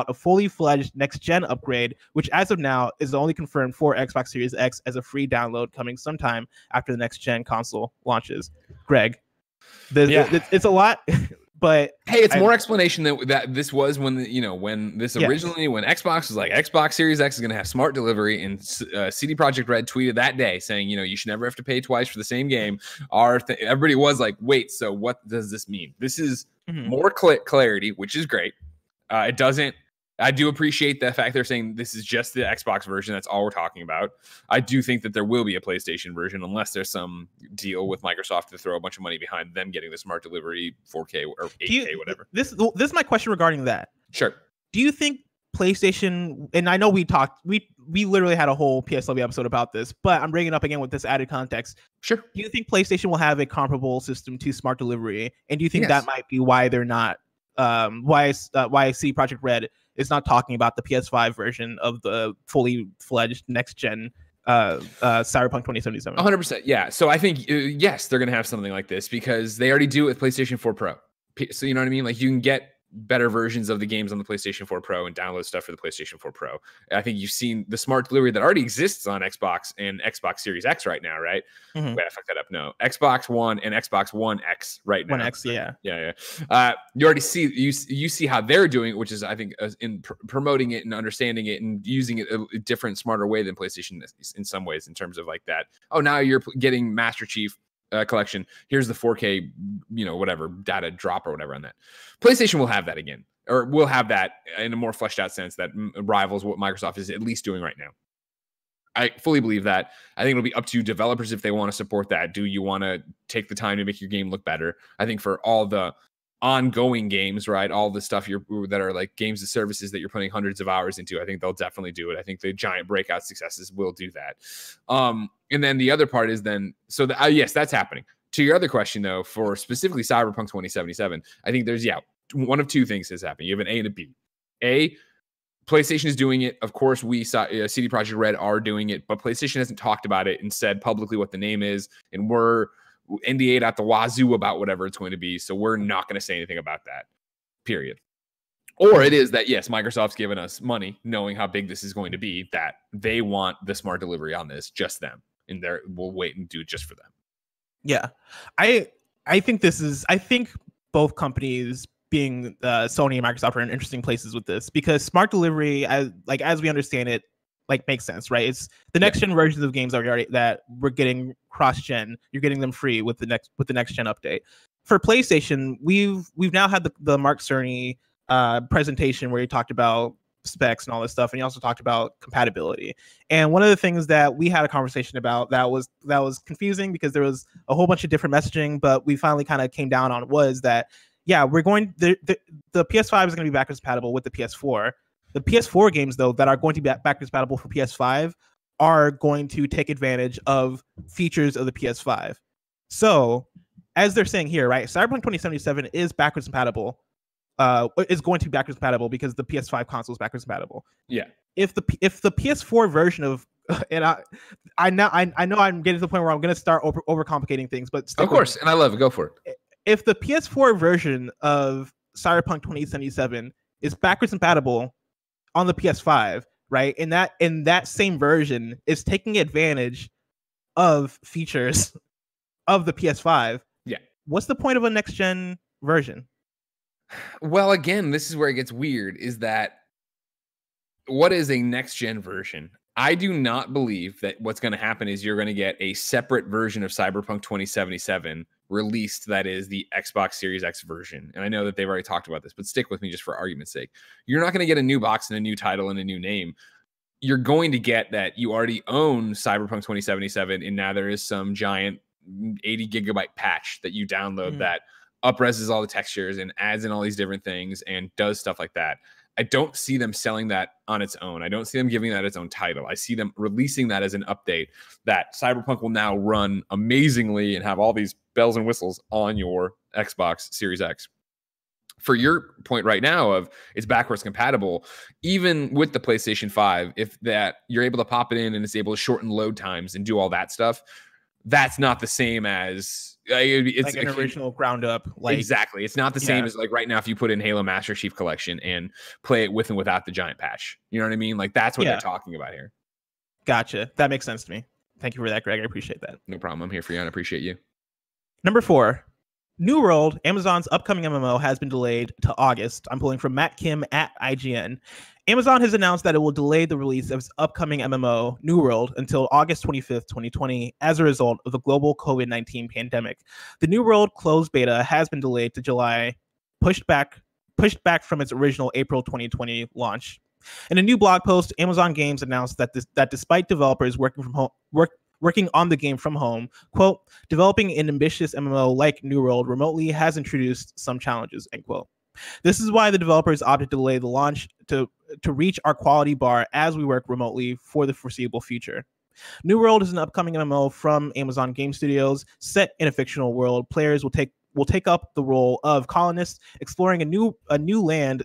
a fully fledged next-gen upgrade, which as of now is only confirmed for Xbox Series X as a free download coming sometime after the next-gen console launches. Greg, it's a lot. But hey, it's more explanation that this was when when Xbox was like Xbox Series X is going to have smart delivery, and CD Projekt Red tweeted that day saying, you should never have to pay twice for the same game. Everybody was like, wait, so what does this mean? This is more clarity, which is great. It doesn't. I do appreciate the fact they're saying this is just the Xbox version. That's all we're talking about. I do think that there will be a PlayStation version unless there's some deal with Microsoft to throw a bunch of money behind them getting the smart delivery 4K or 8K, whatever. This is my question regarding that. Sure. Do you think PlayStation, and I know we literally had a whole PSW episode about this, but I'm bringing it up again with this added context. Sure. Do you think PlayStation will have a comparable system to smart delivery? And do you think that might be why they're not, why CD Projekt Red is not talking about the PS5 version of the fully fledged next gen Cyberpunk 2077? 100%. Yeah. So I think, yes, they're going to have something like this because they already do it with PlayStation 4 Pro. So you know what I mean? Like you can get better versions of the games on the PlayStation 4 Pro and download stuff for the PlayStation 4 Pro. I think you've seen the smart delivery that already exists on Xbox and Xbox Series X right now, right? Wait, I fucked that up. No, Xbox One and Xbox One X right now. One X, yeah. You already see, you see how they're doing it, which is, I think, in promoting it and understanding it and using it a different, smarter way than PlayStation in some ways in terms of like that. Oh, now you're getting Master Chief collection. Here's the 4K, whatever data drop or whatever on that. PlayStation will have that again, or will have that in a more fleshed out sense that rivals what Microsoft is at least doing right now. I fully believe that. I think it'll be up to developers if they want to support that. Do you want to take the time to make your game look better? I think for all the ongoing games, right? All the stuff that are like games and services that you're putting hundreds of hours into, I think they'll definitely do it. I think the giant breakout successes will do that. And then the other part is then, so yes, that's happening. To your other question though, for specifically Cyberpunk 2077, I think there's, one of two things has happened. You have an A and a B. A, PlayStation is doing it. Of course, we saw CD Projekt Red are doing it, but PlayStation hasn't talked about it and said publicly what the name is, and we're NDA'd at the wazoo about whatever it's going to be, so we're not going to say anything about that, period. Or it is that, yes, Microsoft's given us money, knowing how big this is going to be, that they want the smart delivery on this, just them, and we'll wait and do it just for them. Yeah, I think both companies, being Sony and Microsoft, are in interesting places with this, because smart delivery, as we understand it, makes sense, right? It's the next gen versions of games that we're getting cross-gen. You're getting them free with the next gen update. For PlayStation, we've now had the Mark Cerny presentation where he talked about specs and all this stuff, and he also talked about compatibility. And one of the things that we had a conversation about that was confusing, because there was a whole bunch of different messaging, but we finally kind of came down on, was that we're going the PS5 is going to be backwards compatible with the PS4. The PS4 games, though, that are going to be backwards compatible for PS5 are going to take advantage of features of the PS5. So, as they're saying here, right, Cyberpunk 2077 is backwards compatible. Is going to be backwards compatible because the PS5 console is backwards compatible. Yeah. If the PS4 version of and I know I'm getting to the point where I'm going to start overcomplicating things, but of course, and I love it. Go for it. If the PS4 version of Cyberpunk 2077 is backwards compatible on the PS5, right, and that same version is taking advantage of features of the PS5, what's the point of a next gen version? Well, again, this is where it gets weird, is that what is a next gen version? I do not believe that what's going to happen is you're going to get a separate version of Cyberpunk 2077 released that is the Xbox Series X version. And I know that they've already talked about this, but stick with me just for argument's sake. You're not going to get a new box and a new title and a new name. You're going to get that you already own Cyberpunk 2077, and now there is some giant 80 gigabyte patch that you download that upreses all the textures and adds in all these different things and does stuff like that. I don't see them selling that on its own. I don't see them giving that its own title. I see them releasing that as an update that Cyberpunk will now run amazingly and have all these bells and whistles on your Xbox Series X. For your point right now of it's backwards compatible, even with the PlayStation 5, if that you're able to pop it in and it's able to shorten load times and do all that stuff, that's not the same as it's an original ground up. Exactly. It's not the same as right now if you put in Halo Master Chief Collection and play it with and without the giant patch. You know what I mean? That's what they're talking about here. Gotcha. That makes sense to me. Thank you for that, Greg. I appreciate that. No problem. I'm here for you and I appreciate you. Number 4. New World, Amazon's upcoming MMO, has been delayed to August. I'm pulling from Matt Kim at IGN. Amazon has announced that it will delay the release of its upcoming MMO, New World, until August 25th, 2020, as a result of the global COVID-19 pandemic. The New World closed beta has been delayed to July, pushed back from its original April 2020 launch. In a new blog post, Amazon Games announced that despite developers working on the game from home, quote, developing an ambitious MMO like New World remotely has introduced some challenges, end quote. This is why the developers opted to delay the launch to reach our quality bar as we work remotely for the foreseeable future. New World is an upcoming MMO from Amazon Game Studios. Set in a fictional world, players will take up the role of colonists exploring a new land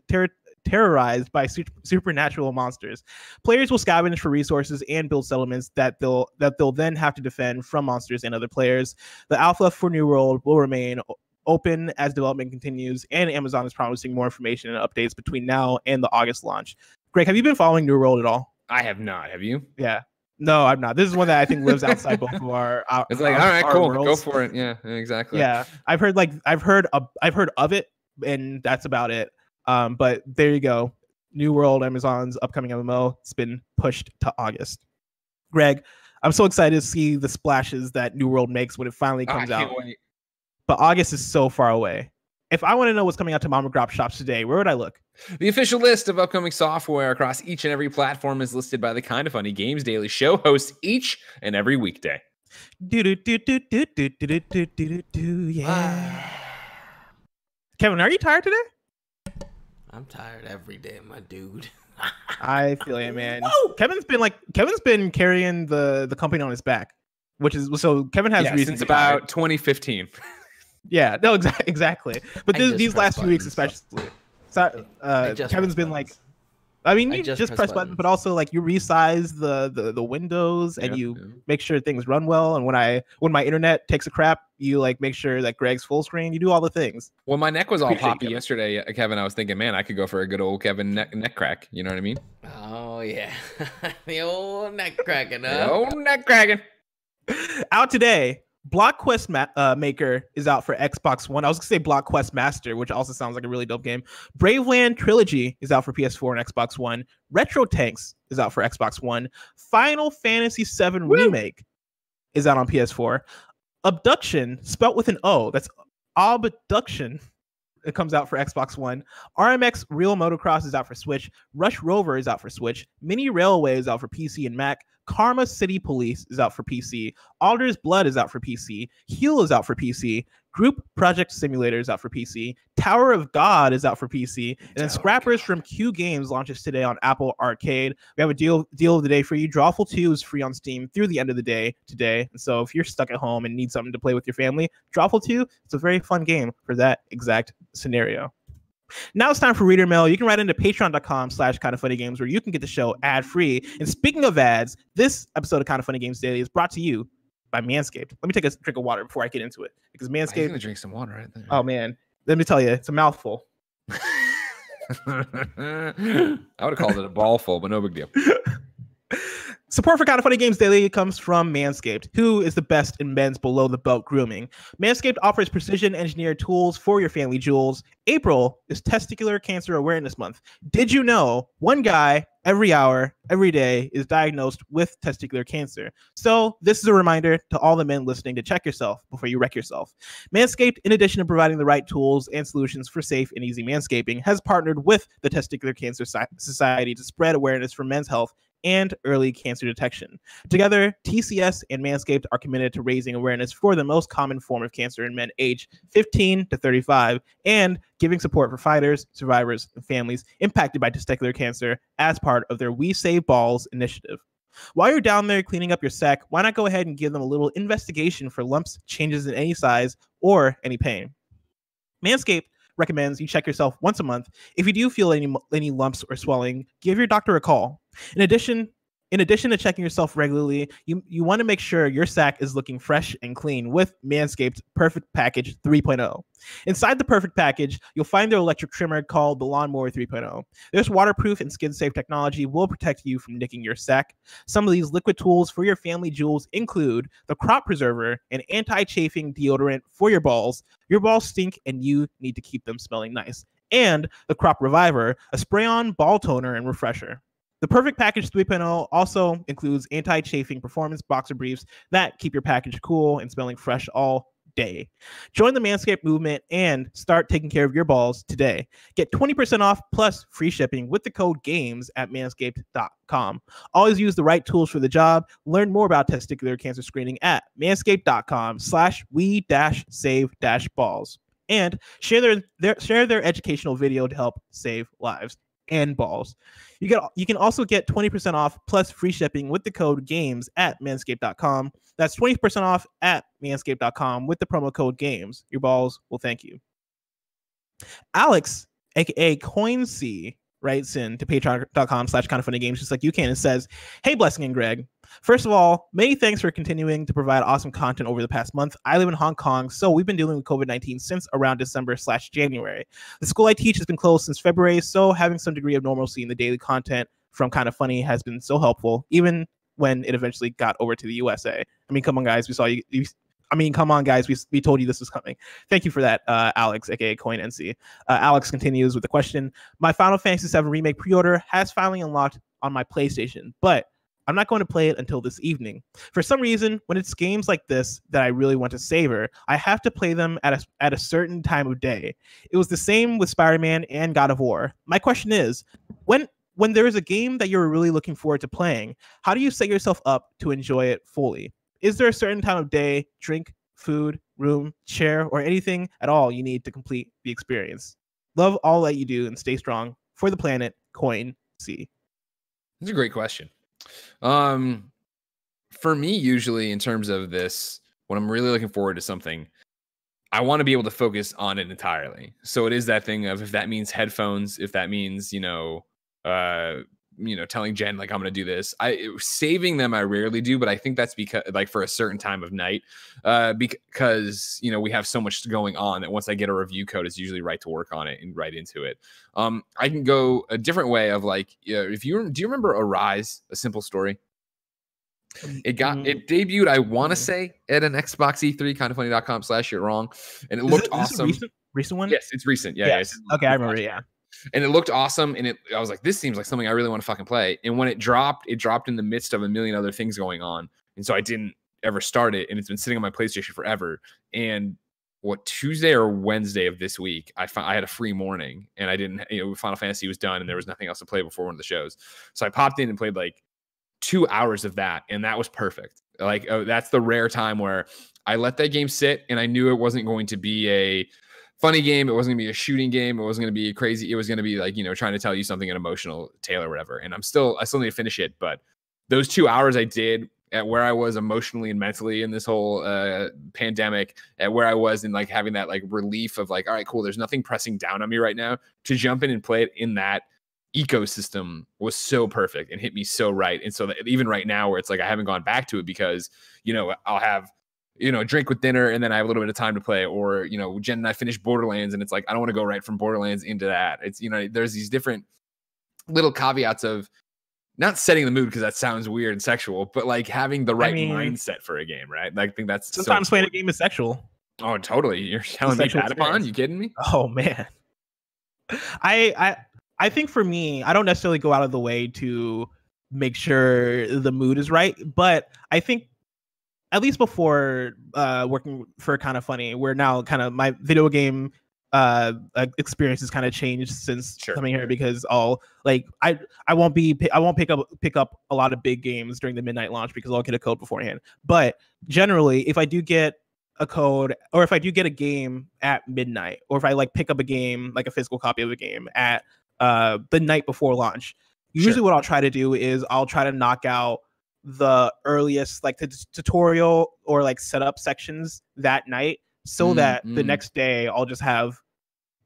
terrorized by supernatural monsters. Players will scavenge for resources and build settlements that they'll then have to defend from monsters and other players. The alpha for New World will remain open as development continues, and Amazon is promising more information and updates between now and the August launch. Greg, have you been following New World at all? I have not. Have you? Yeah. No, I'm not. This is one that I think lives outside both of our it's all right, cool. Worlds. Go for it. Yeah, exactly. Yeah. I've heard of it, and that's about it. But there you go. New World, Amazon's upcoming MMO, it's been pushed to August. Greg, I'm so excited to see the splashes that New World makes when it finally comes out. Wait. But August is so far away. If I want to know what's coming out to mom and pop shops today, where would I look? The official list of upcoming software across each and every platform is listed by the Kinda Funny Games Daily Show hosts each and every weekday. Yeah. Kevin, are you tired today? I'm tired every day, my dude. I feel you, man. Whoa! Kevin's been carrying the company on his back, which is so Kevin has reasons since about 2015. Yeah, no, exactly. But these last few weeks, especially, so, Kevin's been I mean, you just press buttons, but also like you resize the windows and you make sure things run well. And when my internet takes a crap, you like make sure that Greg's full screen. You do all the things. Well, my neck was all poppy yesterday, Kevin. I was thinking, man, I could go for a good old Kevin neck crack. You know what I mean? Oh yeah, the old neck cracking. The old neck cracking. Out today. Block Quest Maker is out for Xbox One. I was gonna say Block Quest Master, which also sounds like a really dope game. Braveland Trilogy is out for PS4 and Xbox One. Retro Tanks is out for Xbox One. Final Fantasy VII Remake is out on PS4. Abduction, spelt with an O, that's Abduction. It comes out for Xbox One. RMX Real Motocross is out for Switch. Rush Rover is out for Switch. Mini Railway is out for PC and Mac. Karma City Police is out for PC. Alder's Blood is out for PC. Heal is out for PC. Group Project Simulator is out for PC. Tower of God is out for PC. And then Scrappers from Q Games launches today on Apple Arcade. We have a deal of the day for you. Drawful 2 is free on Steam through the end of the day today. And so if you're stuck at home and need something to play with your family, Drawful 2, it's a very fun game for that exact scenario. Now it's time for Reader Mail. You can write into patreon.com/kindoffunnygames where you can get the show ad-free. And speaking of ads, this episode of Kind of Funny Games Daily is brought to you by Manscaped. Let me take a drink of water before I get into it. Because Manscaped... I'm going to drink some water right there. Oh, man. Let me tell you, it's a mouthful. I would have called it a ball full, but no big deal. Support for Kind of Funny Games Daily comes from Manscaped, who is the best in men's below-the-belt grooming. Manscaped offers precision-engineered tools for your family jewels. April is Testicular Cancer Awareness Month. Did you know one guy every hour, every day is diagnosed with testicular cancer? So this is a reminder to all the men listening to check yourself before you wreck yourself. Manscaped, in addition to providing the right tools and solutions for safe and easy manscaping, has partnered with the Testicular Cancer Society to spread awareness for men's health and early cancer detection. Together, TCS and Manscaped are committed to raising awareness for the most common form of cancer in men aged 15 to 35 and giving support for fighters, survivors, and families impacted by testicular cancer as part of their We Save Balls initiative. While you're down there cleaning up your sack, why not go ahead and give them a little investigation for lumps, changes in any size, or any pain? Manscaped recommends you check yourself once a month. If you do feel any lumps or swelling, give your doctor a call. In addition to checking yourself regularly, you want to make sure your sack is looking fresh and clean with Manscaped's Perfect Package 3.0. Inside the Perfect Package, you'll find their electric trimmer called the Lawnmower 3.0. This waterproof and skin-safe technology will protect you from nicking your sack. Some of these liquid tools for your family jewels include the Crop Preserver, an anti-chafing deodorant for your balls. Your balls stink and you need to keep them smelling nice. And the Crop Reviver, a spray-on ball toner and refresher. The Perfect Package 3.0 also includes anti-chafing performance boxer briefs that keep your package cool and smelling fresh all day. Join the Manscaped movement and start taking care of your balls today. Get 20% off plus free shipping with the code GAMES at manscaped.com. Always use the right tools for the job. Learn more about testicular cancer screening at manscaped.com/we-save-balls. And share their educational video to help save lives and balls. You can also get 20% off plus free shipping with the code GAMES at manscaped.com. That's 20% off at manscaped.com with the promo code GAMES. Your balls will thank you. Alex, aka CoinC, writes in to patreon.com/kindoffunnygames just like you can and says, "Hey, Blessing and Greg. First of all, many thanks for continuing to provide awesome content over the past month. I live in Hong Kong, so we've been dealing with COVID-19 since around December/January. The school I teach has been closed since February, so having some degree of normalcy in the daily content from Kind of Funny has been so helpful, even when it eventually got over to the USA. I mean, come on, guys. We saw you. Come on, guys. We told you this was coming. Thank you for that, Alex, aka CoinNC. Alex continues with the question. My Final Fantasy VII Remake pre-order has finally unlocked on my PlayStation, but I'm not going to play it until this evening. For some reason, when it's games like this that I really want to savor, I have to play them at a certain time of day. It was the same with Spider-Man and God of War. My question is, when there is a game that you're really looking forward to playing, how do you set yourself up to enjoy it fully? Is there a certain time of day, drink, food, room, chair, or anything at all you need to complete the experience? Love all that you do and stay strong for the planet, Coin C. That's a great question. For me, usually in terms of this, when I'm really looking forward to something, I want to be able to focus on it entirely. So it is that thing of if that means headphones, if that means, telling Jen like I'm gonna do this. Saving them I rarely do, but I think that's because like for a certain time of night, because we have so much going on that once I get a review code, it's usually right to work on it and right into it. I can go a different way of like, do you remember Arise, A Simple Story? It debuted, I want to say, at an Xbox E3, kindoffunny.com/you're wrong, and it looked awesome. Recent one? Yes, it's recent. Yeah, yes. Okay, I remember. Yeah. And it looked awesome, and I was like, this seems like something I really want to fucking play. And when it dropped in the midst of a million other things going on, and so I didn't ever start it, and it's been sitting on my PlayStation forever. And Tuesday or Wednesday of this week, I had a free morning, and I didn't, Final Fantasy was done, and there was nothing else to play before one of the shows. So I popped in and played like 2 hours of that, and that was perfect. Like, that's the rare time where I let that game sit, and I knew it wasn't going to be a funny game. It wasn't gonna be a shooting game. It wasn't gonna be crazy. It was gonna be like, trying to tell you something, an emotional tale or whatever. And I still need to finish it. But those 2 hours I did at where I was emotionally and mentally in this whole pandemic, at where I was in like having that like relief of like, all right, cool, there's nothing pressing down on me right now, to jump in and play it in that ecosystem was so perfect and hit me so right. And so that even right now where it's like I haven't gone back to it because I'll have a drink with dinner and then I have a little bit of time to play, or Jen and I finished Borderlands and it's like I don't want to go right from Borderlands into that. It's there's these different little caveats of not setting the mood, because that sounds weird and sexual, but like having the right mindset for a game, right? Like, I think that's sometimes playing a game is sexual. Oh, totally. You're telling me that upon? You kidding me? Oh man. I think for me, I don't necessarily go out of the way to make sure the mood is right, but I think at least before working for Kind of Funny, where now kind of my video game experience has kind of changed since coming here, because I won't pick up a lot of big games during the midnight launch because I'll get a code beforehand. But generally, if I do get a code, or if I do get a game at midnight, or if I like pick up a game, like a physical copy of a game at the night before launch, usually what I'll try to do is I'll try to knock out the earliest like the tutorial or like setup sections that night, so that the next day I'll just have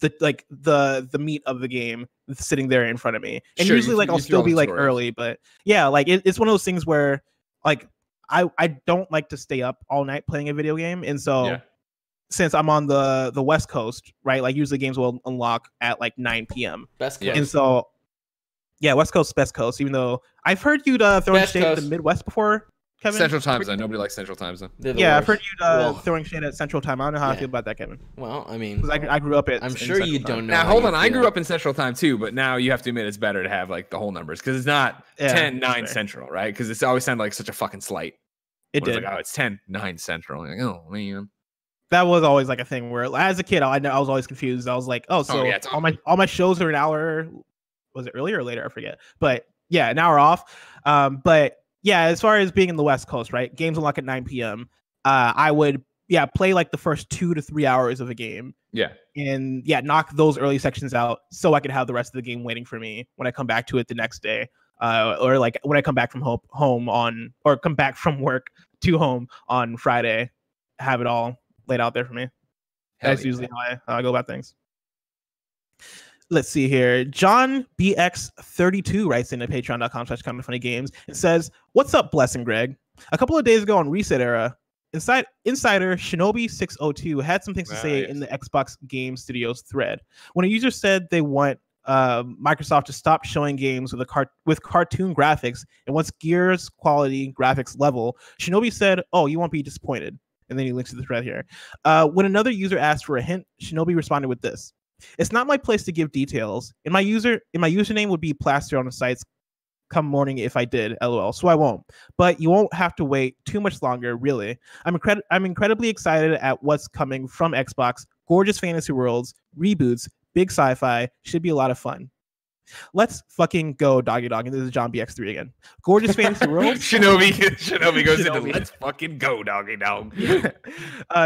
the meat of the game sitting there in front of me. And usually like I'll still be like early, but yeah, like it's one of those things where like I don't like to stay up all night playing a video game, and so since I'm on the West Coast, right, like usually games will unlock at like 9 p.m. Best Coast. And so yeah, West Coast, best coast, even though I've heard you'd throwing shade at the Midwest before, Kevin. Central time zone. Nobody likes Central time zone. Yeah, I've heard you throwing shade at Central time. I don't know how I feel about that, Kevin. Well, I mean, because I grew up at. I'm sure you don't know. Now, hold on. I grew up in Central time too, but now you have to admit it's better to have like the whole numbers, because it's not 10-9 Central, right? Because it's always sounded like such a fucking slight. It did. It's like, oh, it's 10-9 Central. Like, oh man. That was always like a thing where, as a kid, I was always confused. I was like, oh, so all my shows are an hour. Was it earlier or later? I forget. But yeah, an hour off. But yeah, as far as being in the West Coast, right? Games unlock at 9 p.m. I would play like the first 2 to 3 hours of a game. Yeah. And knock those early sections out so I could have the rest of the game waiting for me when I come back to it the next day. Or like when I come back from come back from work to home on Friday, have it all laid out there for me. That's usually how I go about things. Let's see here. John BX32 writes in at patreon.com/kindoffunnygames and says, "What's up, Bless and Greg? A couple of days ago on Reset Era, Insider Shinobi602 had some things to say in the Xbox Game Studios thread. When a user said they want Microsoft to stop showing games with cartoon graphics and wants Gears quality graphics level, Shinobi said, 'Oh, you won't be disappointed.'" And then he links to the thread here. When another user asked for a hint, Shinobi responded with this: "It's not my place to give details. And my username would be plastered on the sites come morning if I did, LOL. So I won't. But you won't have to wait too much longer, really. I'm incredibly excited at what's coming from Xbox. Gorgeous fantasy worlds, reboots, big sci-fi. Should be a lot of fun. Let's fucking go, doggy dog." And this is John BX3 again. Gorgeous fantasy worlds. Shinobi goes into let's fucking go, doggy dog.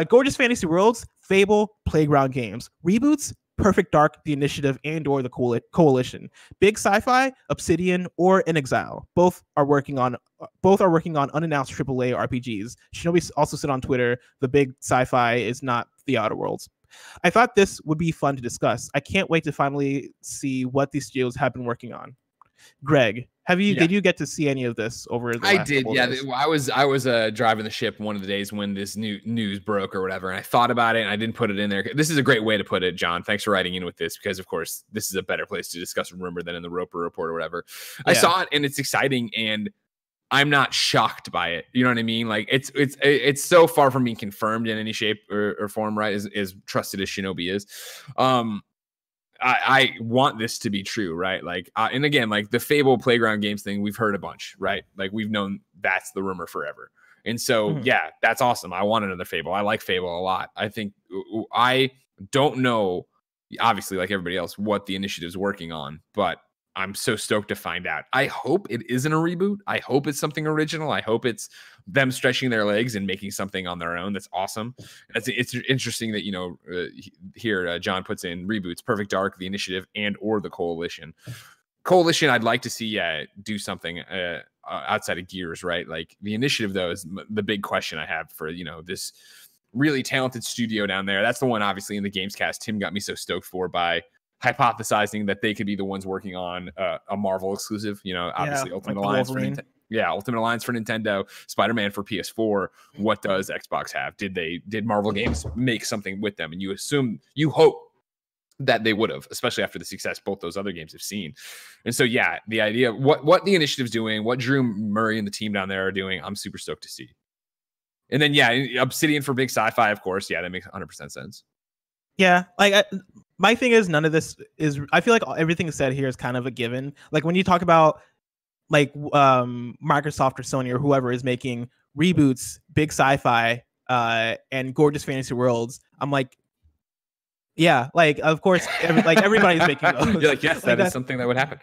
Gorgeous fantasy worlds, Fable, Playground Games. Reboots, Perfect Dark, The Initiative, and/or the Coalition. Big sci-fi, Obsidian, or In Exile. Both are working on unannounced AAA RPGs. Shinobi also said on Twitter, "The big sci-fi is not The Outer Worlds." I thought this would be fun to discuss. I can't wait to finally see what these studios have been working on. Greg, did you get to see any of this over the last couple of days? I was driving the ship one of the days when this news broke or whatever, and I thought about it and I didn't put it in there. This is a great way to put it, John. Thanks for writing in with this, because of course this is a better place to discuss rumor than in the Roper Report or whatever. I saw it and it's exciting, and I'm not shocked by it. You know what I mean? Like it's so far from being confirmed in any shape or form, right? As trusted as Shinobi is. I want this to be true, right? Like, and again, like the Fable Playground Games thing, we've heard a bunch, right? Like we've known that's the rumor forever. And so, yeah, that's awesome. I want another Fable. I like Fable a lot. I think I don't know, obviously, like everybody else, what the initiative's working on, but I'm so stoked to find out. I hope it isn't a reboot. I hope it's something original. I hope it's them stretching their legs and making something on their own. That's awesome. It's interesting that, you know, here John puts in reboots, Perfect Dark, the Initiative, and or the Coalition. Coalition, I'd like to see do something outside of Gears, right? Like the Initiative, though, is the big question I have for, you know, this really talented studio down there. That's the one, obviously, in the Gamescast Tim got me so stoked for by hypothesizing that they could be the ones working on a Marvel exclusive, you know, obviously Ultimate Alliance for Ultimate Alliance for Nintendo, Spider-Man for PS4. What does Xbox have? Did Marvel Games make something with them? And you hope that they would have, especially after the success both those other games have seen. And so, yeah, the idea of what the initiative's doing, what Drew Murray and the team down there are doing, I'm super stoked to see. And then, yeah, Obsidian for big sci-fi, of course. Yeah, that makes 100% sense. Yeah, like my thing is, none of this is. I feel like everything said here is kind of a given. Like when you talk about like Microsoft or Sony or whoever is making reboots, big sci-fi, and gorgeous fantasy worlds, I'm like, yeah, like of course, everybody's making those. You're like, yes, that is something that would happen.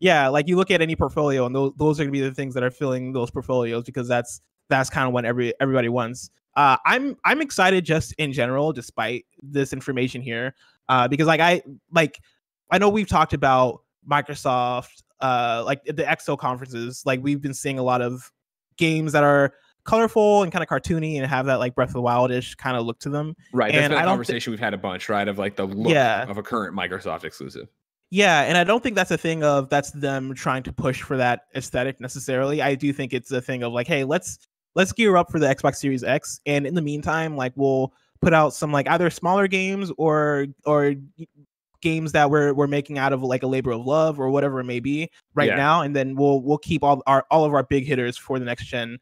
Yeah, like you look at any portfolio, and those are gonna be the things that are filling those portfolios, because that's kind of what everybody wants. I'm excited just in general, despite this information here, because I know we've talked about Microsoft, like the EXO conferences, like we've been seeing a lot of games that are colorful and kind of cartoony and have that like Breath of the Wild-ish kind of look to them. Right. That's been a conversation we've had a bunch, right? Of like the look of a current Microsoft exclusive. Yeah, and I don't think that's a thing of that's them trying to push for that aesthetic necessarily. I do think it's a thing of like, hey, let's gear up for the Xbox Series X, and in the meantime, like we'll put out some like either smaller games or games that we're making out of like a labor of love or whatever it may be now, and then we'll keep all of our big hitters for the next gen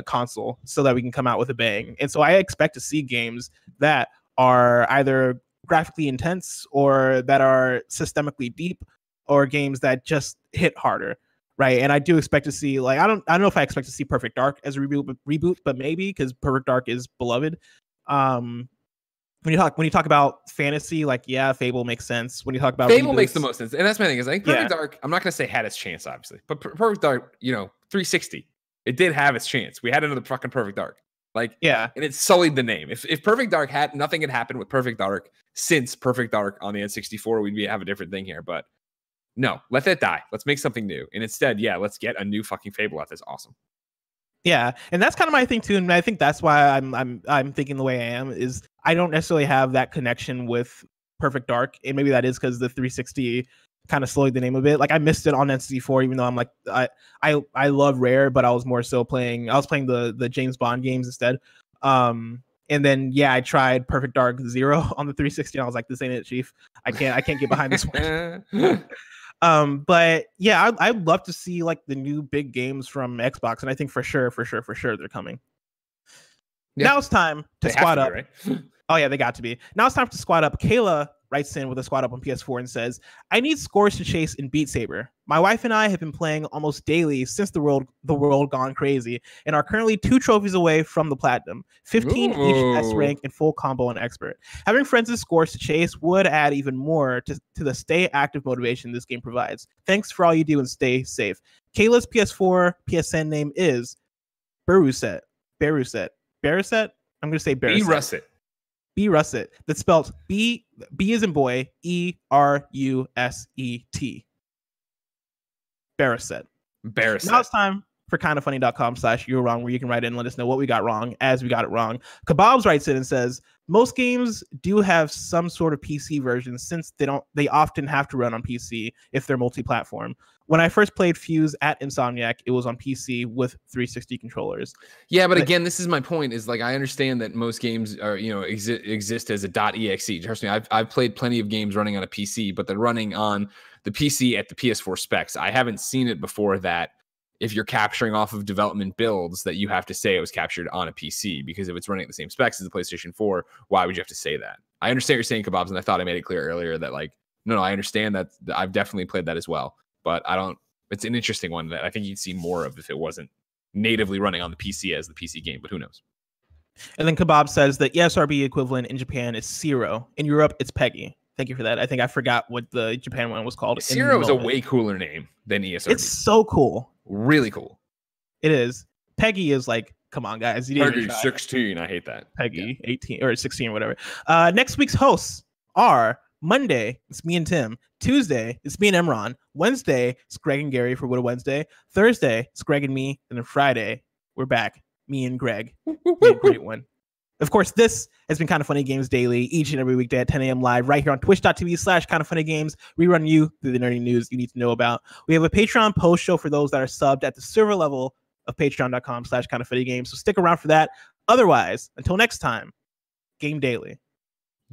console so that we can come out with a bang. And so I expect to see games that are either graphically intense or that are systemically deep, or games that just hit harder. Right, and I do expect to see like I don't know if I expect to see Perfect Dark as a reboot, but maybe, because Perfect Dark is beloved. When you talk about fantasy, like Fable makes sense. When you talk about Fable makes the most sense, and that's my thing. Is like Perfect Dark. I'm not gonna say had its chance, obviously, but Perfect Dark, 360, it did have its chance. We had another fucking Perfect Dark, and it sullied the name. If Perfect Dark nothing had happened with Perfect Dark since Perfect Dark on the N64, we'd have a different thing here, but. No, let that die. Let's make something new. And instead, let's get a new fucking Fable out. That's awesome. Yeah, and that's kind of my thing too. And I think that's why I'm thinking the way I am, is I don't necessarily have that connection with Perfect Dark. And maybe that is because the 360 kind of slowed the name a bit. Like I missed it on N64, even though I'm like I love Rare, but I was more so playing the James Bond games instead. And then I tried Perfect Dark 0 on the 360, and I was like, this ain't it, Chief. I can't get behind this one. But I'd love to see like the new big games from Xbox, and I think for sure they're coming. Now it's time to squad up. Right? Oh yeah, they got to be. Now it's time to squad up. Kayla writes in with a squad up on PS4 and says, I need scores to chase in Beat Saber. My wife and I have been playing almost daily since the world gone crazy, and are currently 2 trophies away from the platinum, 15 each S rank and full combo and expert. Having friends with scores to chase would add even more to the stay active motivation this game provides. Thanks for all you do, and stay safe. Kayla's PS4 PSN name is Beruset. I'm going to say Beruset. B Russet. That's spelled B as in boy, ERUSET. Beruset. Now it's time for kindoffunny.com/you're wrong, where you can write in and let us know what we got wrong as we got it wrong. Kebabs writes in and says, most games do have some sort of PC version since they often have to run on PC if they're multi-platform. When I first played Fuse at Insomniac, it was on PC with 360 controllers. Yeah, but again, this is my point. Is like I understand that most games are exist as a .exe. Trust me, I've played plenty of games running on a PC, but they're running on the PC at the PS4 specs. I haven't seen it before that if you're capturing off of development builds that you have to say it was captured on a PC, because if it's running at the same specs as the PlayStation 4, why would you have to say that? I understand what you're saying, Kebabs, and I thought I made it clear earlier that like no, I understand that. I've definitely played that as well. But I don't. It's an interesting one that I think you'd see more of if it wasn't natively running on the PC as the PC game. But who knows? And then Kebab says that ESRB equivalent in Japan is Zero. In Europe, it's Peggy. Thank you for that. I think I forgot what the Japan one was called. Zero is a way cooler name than ESRB. It's so cool. Really cool. It is. Peggy is like, come on, guys. Peggy 16. I hate that. Peggy 18 or 16 or whatever. Next week's hosts are Monday, it's me and Tim. Tuesday, it's me and Emron. Wednesday, it's Greg and Gary for What a Wednesday. Thursday, it's Greg and me. And then Friday, we're back, me and Greg. A great one. Of course, this has been Kind of Funny Games Daily, each and every weekday at 10 a.m. live right here on twitch.tv/kindoffunnygames. We run you through the nerdy news you need to know about. We have a Patreon post show for those that are subbed at the server level of patreon.com/kindoffunnygames. So stick around for that. Otherwise, until next time, Game Daily.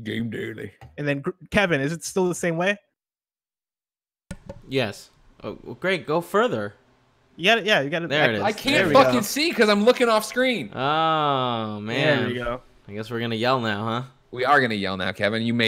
Game Daily. And then Kevin, is it still the same way? Yes. Oh, well, great. Go further. You got it. There it is. I can't fucking see because I'm looking off screen. Oh man. There you go. I guess we're gonna yell now, huh? We are gonna yell now, Kevin. You may